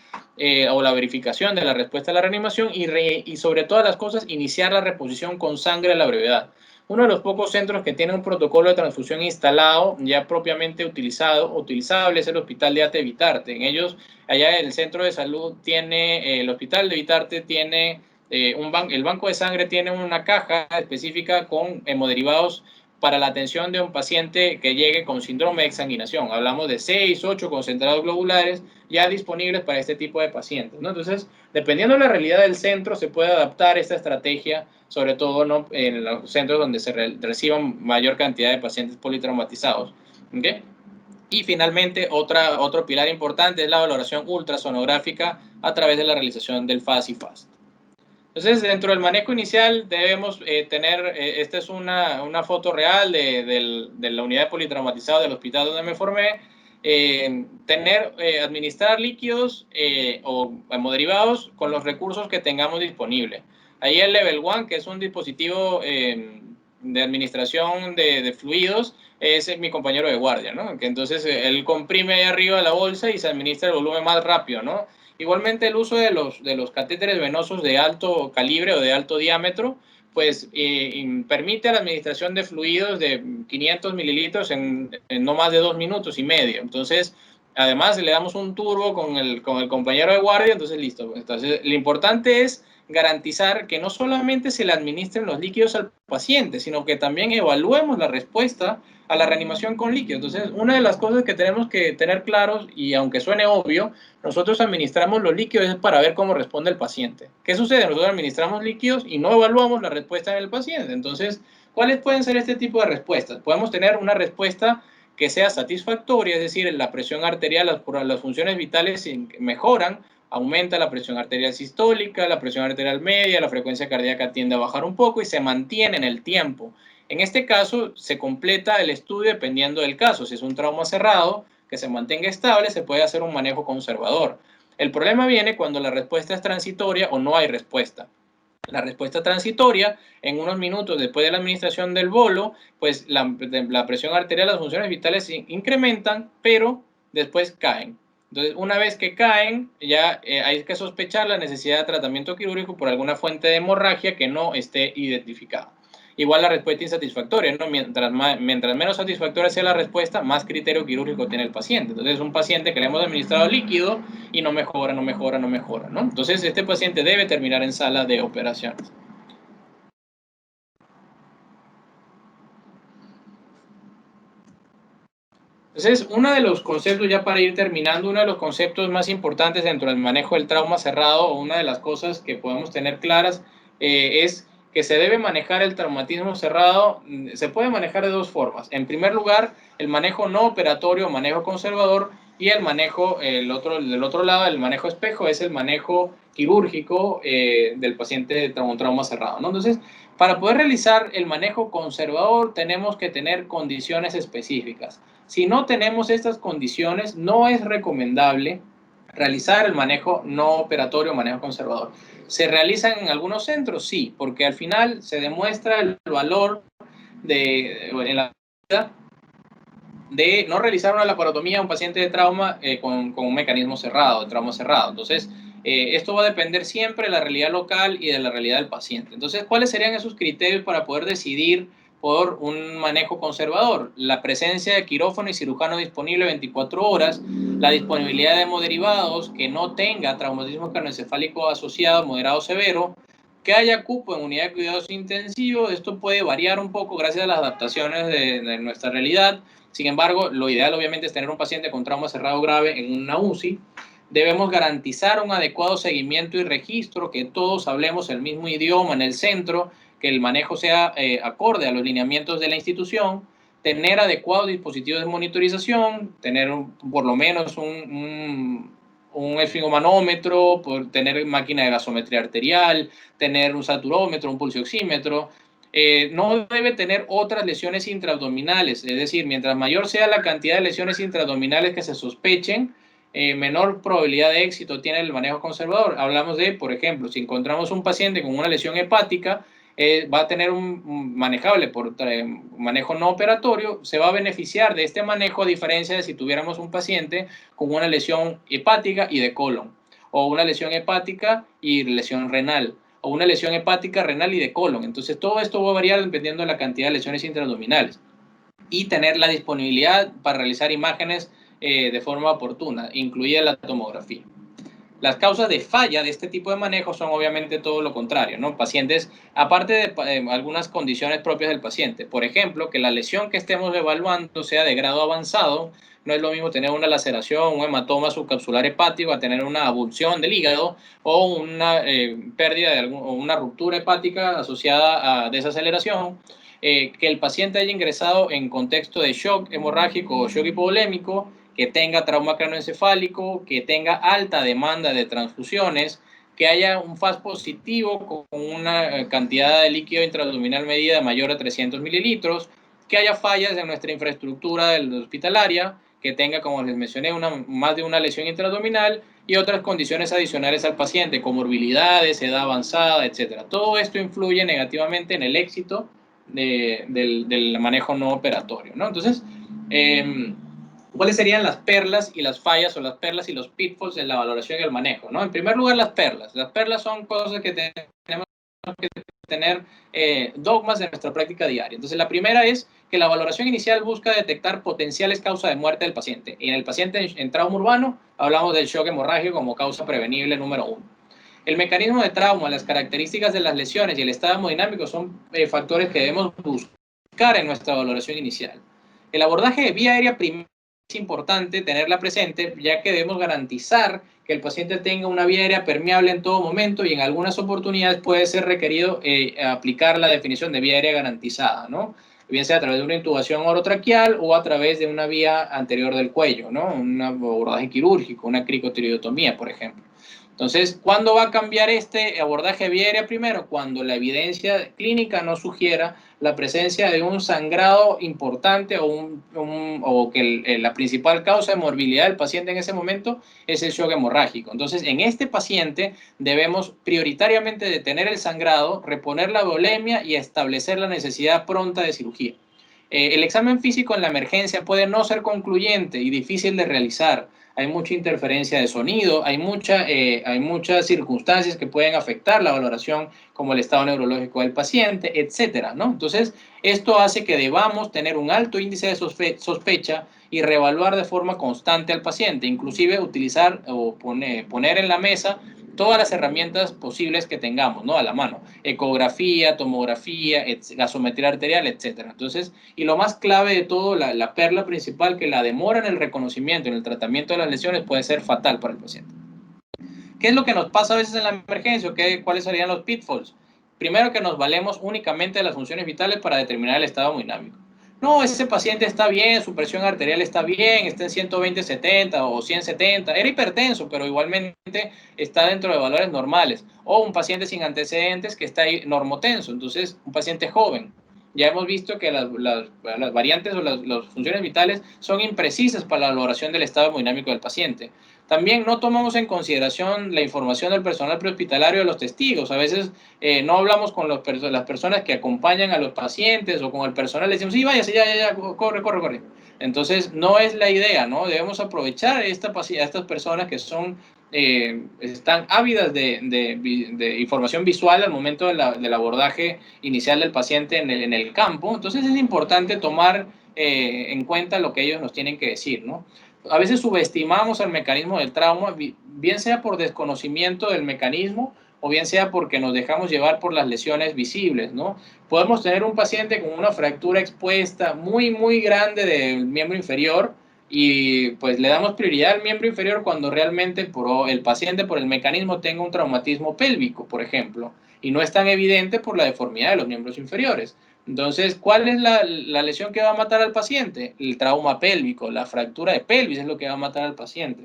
o la verificación de la respuesta a la reanimación y sobre todas las cosas iniciar la reposición con sangre a la brevedad. Uno de los pocos centros que tiene un protocolo de transfusión instalado, ya propiamente utilizable, es el Hospital de Ate Vitarte. En ellos, allá el centro de salud tiene, el Hospital de Vitarte tiene el banco de sangre tiene una caja específica con hemoderivados para la atención de un paciente que llegue con síndrome de exsanguinación. Hablamos de 6, 8 concentrados globulares ya disponibles para este tipo de pacientes, ¿no? Entonces, dependiendo de la realidad del centro, se puede adaptar esta estrategia, sobre todo, ¿no?, en los centros donde se reciban mayor cantidad de pacientes politraumatizados. ¿Okay? Y finalmente, otro pilar importante es la valoración ultrasonográfica a través de la realización del FAST y FAST. Entonces, dentro del manejo inicial debemos tener, esta es una foto real de la unidad de politraumatizado del hospital donde me formé, administrar líquidos o hemoderivados con los recursos que tengamos disponibles. Ahí el Level 1, que es un dispositivo de administración de fluidos, es mi compañero de guardia, ¿no? Que entonces él comprime ahí arriba la bolsa y se administra el volumen más rápido, ¿no? Igualmente el uso de los catéteres venosos de alto calibre o de alto diámetro, pues permite la administración de fluidos de 500 mililitros en no más de 2 minutos y medio. Entonces, además le damos un turbo con el compañero de guardia, entonces listo. Entonces, lo importante es garantizar que no solamente se le administren los líquidos al paciente, sino que también evaluemos la respuesta a la reanimación con líquidos. Entonces, una de las cosas que tenemos que tener claros, y aunque suene obvio, nosotros administramos los líquidos para ver cómo responde el paciente. ¿Qué sucede? Nosotros administramos líquidos y no evaluamos la respuesta del paciente. Entonces, ¿cuáles pueden ser este tipo de respuestas? Podemos tener una respuesta que sea satisfactoria, es decir, la presión arterial, las funciones vitales mejoran, aumenta la presión arterial sistólica, la presión arterial media, la frecuencia cardíaca tiende a bajar un poco y se mantiene en el tiempo. En este caso, se completa el estudio dependiendo del caso. Si es un trauma cerrado, que se mantenga estable, se puede hacer un manejo conservador. El problema viene cuando la respuesta es transitoria o no hay respuesta. La respuesta transitoria, en unos minutos después de la administración del bolo, pues la presión arterial, las funciones vitales se incrementan, pero después caen. Entonces, una vez que caen, ya hay que sospechar la necesidad de tratamiento quirúrgico por alguna fuente de hemorragia que no esté identificada. Igual la respuesta insatisfactoria, ¿no? Mientras menos satisfactoria sea la respuesta, más criterio quirúrgico tiene el paciente. Entonces, es un paciente que le hemos administrado líquido y no mejora, no mejora, no mejora, ¿no? Entonces, este paciente debe terminar en sala de operaciones. Entonces, uno de los conceptos, ya para ir terminando, uno de los conceptos más importantes dentro del manejo del trauma cerrado, o una de las cosas que podemos tener claras, es que se debe manejar el traumatismo cerrado. Se puede manejar de dos formas. En primer lugar, el manejo no operatorio, manejo conservador, y el manejo, del otro lado, el manejo espejo, es el manejo quirúrgico del paciente con un trauma cerrado, ¿no? Entonces, para poder realizar el manejo conservador, tenemos que tener condiciones específicas. Si no tenemos estas condiciones, no es recomendable realizar el manejo no operatorio o manejo conservador. ¿Se realizan en algunos centros? Sí, porque al final se demuestra el valor en la vida de no realizar una laparotomía a un paciente de trauma con un mecanismo cerrado, de trauma cerrado. Entonces, esto va a depender siempre de la realidad local y de la realidad del paciente. Entonces, ¿cuáles serían esos criterios para poder decidir por un manejo conservador? La presencia de quirófano y cirujano disponible 24 horas, la disponibilidad de hemoderivados que no tenga traumatismo craneoencefálico asociado moderado o severo, que haya cupo en unidad de cuidados intensivos. Esto puede variar un poco gracias a las adaptaciones de nuestra realidad. Sin embargo, lo ideal obviamente es tener un paciente con trauma cerrado grave en una UCI. Debemos garantizar un adecuado seguimiento y registro, que todos hablemos el mismo idioma en el centro, que el manejo sea acorde a los lineamientos de la institución, tener adecuados dispositivos de monitorización, tener por lo menos un esfingomanómetro, tener máquina de gasometría arterial, tener un saturómetro, un pulso oxímetro. No debe tener otras lesiones intraabdominales, es decir, mientras mayor sea la cantidad de lesiones intraabdominales que se sospechen, menor probabilidad de éxito tiene el manejo conservador. Hablamos de, por ejemplo, si encontramos un paciente con una lesión hepática, va a tener un manejable por manejo no operatorio, se va a beneficiar de este manejo, a diferencia de si tuviéramos un paciente con una lesión hepática y de colon, o una lesión hepática y lesión renal, o una lesión hepática, renal y de colon. Entonces, todo esto va a variar dependiendo de la cantidad de lesiones intraabdominales, y tener la disponibilidad para realizar imágenes de forma oportuna, incluida la tomografía. Las causas de falla de este tipo de manejo son obviamente todo lo contrario, ¿no? Pacientes, aparte de algunas condiciones propias del paciente, por ejemplo, que la lesión que estemos evaluando sea de grado avanzado. No es lo mismo tener una laceración, un hematoma subcapsular hepático, a tener una abulsión del hígado o una pérdida o una ruptura hepática asociada a desaceleración. Que el paciente haya ingresado en contexto de shock hemorrágico o shock hipovolémico, que tenga trauma craneoencefálico, que tenga alta demanda de transfusiones, que haya un FAS positivo con una cantidad de líquido intraabdominal medida mayor a 300 mililitros, que haya fallas en nuestra infraestructura hospitalaria, que tenga, como les mencioné, más de una lesión intraabdominal y otras condiciones adicionales al paciente, comorbilidades, edad avanzada, etc. Todo esto influye negativamente en el éxito del manejo no operatorio, ¿no? Entonces, ¿cuáles serían las perlas y las fallas, o las perlas y los pitfalls en la valoración y el manejo, ¿no? En primer lugar, las perlas. Las perlas son cosas que tenemos que tener dogmas de nuestra práctica diaria. Entonces, la primera es que la valoración inicial busca detectar potenciales causas de muerte del paciente. Y en el paciente en trauma urbano hablamos del shock hemorrágico como causa prevenible número 1. El mecanismo de trauma, las características de las lesiones y el estado hemodinámico son factores que debemos buscar en nuestra valoración inicial. El abordaje de vía aérea primero es importante tenerla presente, ya que debemos garantizar que el paciente tenga una vía aérea permeable en todo momento, y en algunas oportunidades puede ser requerido aplicar la definición de vía aérea garantizada, ¿no? Bien sea a través de una intubación orotraqueal o a través de una vía anterior del cuello, ¿no? Un abordaje quirúrgico, una cricotireotomía, por ejemplo. Entonces, ¿cuándo va a cambiar este abordaje vía aérea? Primero, cuando la evidencia clínica no sugiera la presencia de un sangrado importante, o que la principal causa de morbilidad del paciente en ese momento es el shock hemorrágico. Entonces, en este paciente debemos prioritariamente detener el sangrado, reponer la volemia y establecer la necesidad pronta de cirugía. El examen físico en la emergencia puede no ser concluyente y difícil de realizar. hay mucha interferencia de sonido, hay muchas circunstancias que pueden afectar la valoración, como el estado neurológico del paciente, etcétera, ¿no? Entonces, esto hace que debamos tener un alto índice de sospecha y reevaluar de forma constante al paciente, inclusive utilizar o poner en la mesa todas las herramientas posibles que tengamos, ¿no? A la mano, ecografía, tomografía, gasometría arterial, etcétera. Entonces, y lo más clave de todo, la perla principal, que la demora en el reconocimiento, en el tratamiento de las lesiones puede ser fatal para el paciente. ¿Qué es lo que nos pasa a veces en la emergencia? ¿Cuáles serían los pitfalls? Primero, que nos valemos únicamente de las funciones vitales para determinar el estado hemodinámico. No, ese paciente está bien, su presión arterial está bien, está en 120/70 o 100/70, era hipertenso, pero igualmente está dentro de valores normales. O un paciente sin antecedentes que está ahí normotenso, entonces un paciente joven. Ya hemos visto que las variantes o las funciones vitales son imprecisas para la valoración del estado hemodinámico del paciente. También no tomamos en consideración la información del personal prehospitalario de los testigos. A veces no hablamos con las personas que acompañan a los pacientes o con el personal. Le decimos, sí, váyase, ya, corre. Entonces, no es la idea, ¿no? Debemos aprovechar a estas personas que están ávidas de información visual al momento del abordaje inicial del paciente en el campo. Entonces, es importante tomar en cuenta lo que ellos nos tienen que decir, ¿no? A veces subestimamos el mecanismo del trauma, bien sea por desconocimiento del mecanismo o bien sea porque nos dejamos llevar por las lesiones visibles, ¿no? Podemos tener un paciente con una fractura expuesta muy grande del miembro inferior y pues le damos prioridad al miembro inferior cuando realmente el paciente por el mecanismo tenga un traumatismo pélvico, por ejemplo, y no es tan evidente por la deformidad de los miembros inferiores. Entonces, ¿cuál es la lesión que va a matar al paciente? El trauma pélvico, la fractura de pelvis es lo que va a matar al paciente.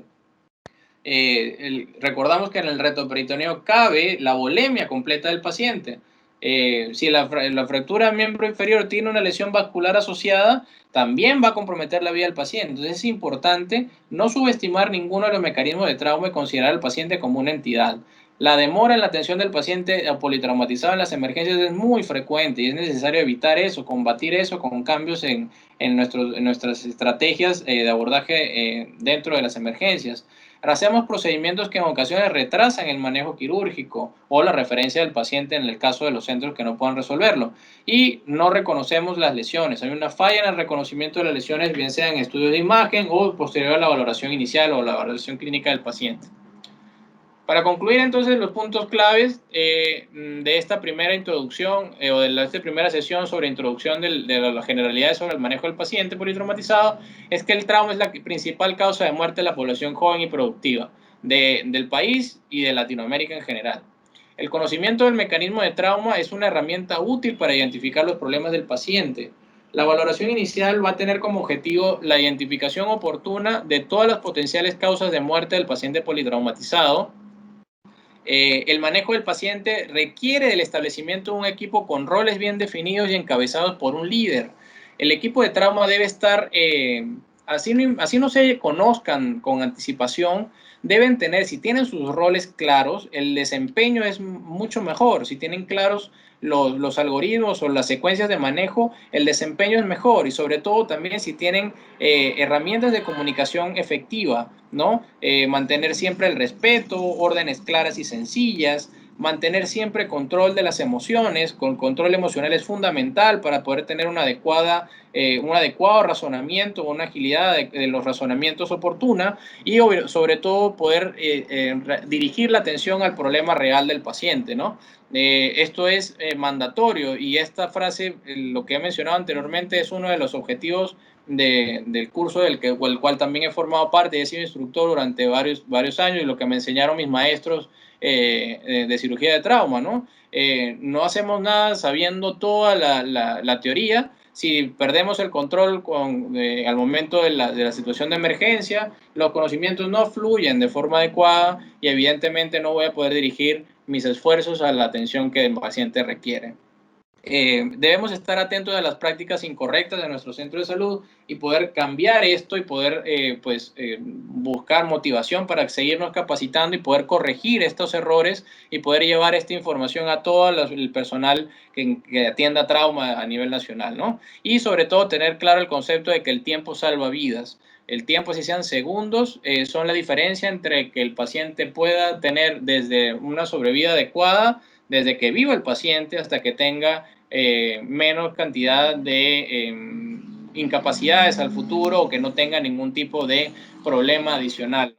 Recordamos que en el retoperitoneo cabe la volemia completa del paciente. Si la fractura del miembro inferior tiene una lesión vascular asociada, también va a comprometer la vida del paciente. Entonces es importante no subestimar ninguno de los mecanismos de trauma y considerar al paciente como una entidad. La demora en la atención del paciente politraumatizado en las emergencias es muy frecuente y es necesario evitar eso, combatir eso con cambios en nuestras estrategias de abordaje dentro de las emergencias. Hacemos procedimientos que en ocasiones retrasan el manejo quirúrgico o la referencia del paciente en el caso de los centros que no puedan resolverlo. Y no reconocemos las lesiones. Hay una falla en el reconocimiento de las lesiones, bien sea en estudios de imagen o posterior a la valoración inicial o la valoración clínica del paciente. Para concluir entonces los puntos claves de esta primera introducción o de esta primera sesión sobre introducción de las generalidades sobre el manejo del paciente politraumatizado es que el trauma es la principal causa de muerte de la población joven y productiva del país y de Latinoamérica en general. El conocimiento del mecanismo de trauma es una herramienta útil para identificar los problemas del paciente. La valoración inicial va a tener como objetivo la identificación oportuna de todas las potenciales causas de muerte del paciente politraumatizado. El manejo del paciente requiere del establecimiento de un equipo con roles bien definidos y encabezados por un líder. El equipo de trauma debe estar, así no se conozcan con anticipación, deben tener, si tienen sus roles claros, el desempeño es mucho mejor. Si tienen claros los algoritmos o las secuencias de manejo, el desempeño es mejor y sobre todo también si tienen herramientas de comunicación efectiva, ¿no? Mantener siempre el respeto, órdenes claras y sencillas, mantener siempre control de las emociones. Con control emocional es fundamental para poder tener un adecuado razonamiento, una agilidad de los razonamientos oportuna y sobre todo poder dirigir la atención al problema real del paciente, ¿no? Esto es mandatorio y esta frase, lo que he mencionado anteriormente, es uno de los objetivos del curso del cual también he formado parte y he sido instructor durante varios años y lo que me enseñaron mis maestros de cirugía de trauma, ¿no? No hacemos nada sabiendo toda la teoría. Si perdemos el control al momento de la situación de emergencia, los conocimientos no fluyen de forma adecuada y evidentemente no voy a poder dirigir mis esfuerzos a la atención que el paciente requiere. Debemos estar atentos a las prácticas incorrectas de nuestro centro de salud y poder cambiar esto y poder buscar motivación para seguirnos capacitando y poder corregir estos errores y poder llevar esta información a todo el personal que atienda trauma a nivel nacional, ¿no? Y sobre todo tener claro el concepto de que el tiempo salva vidas. El tiempo, si sean segundos, son la diferencia entre que el paciente pueda tener desde una sobrevida adecuada, desde que viva el paciente hasta que tenga menos cantidad de incapacidades al futuro o que no tenga ningún tipo de problema adicional.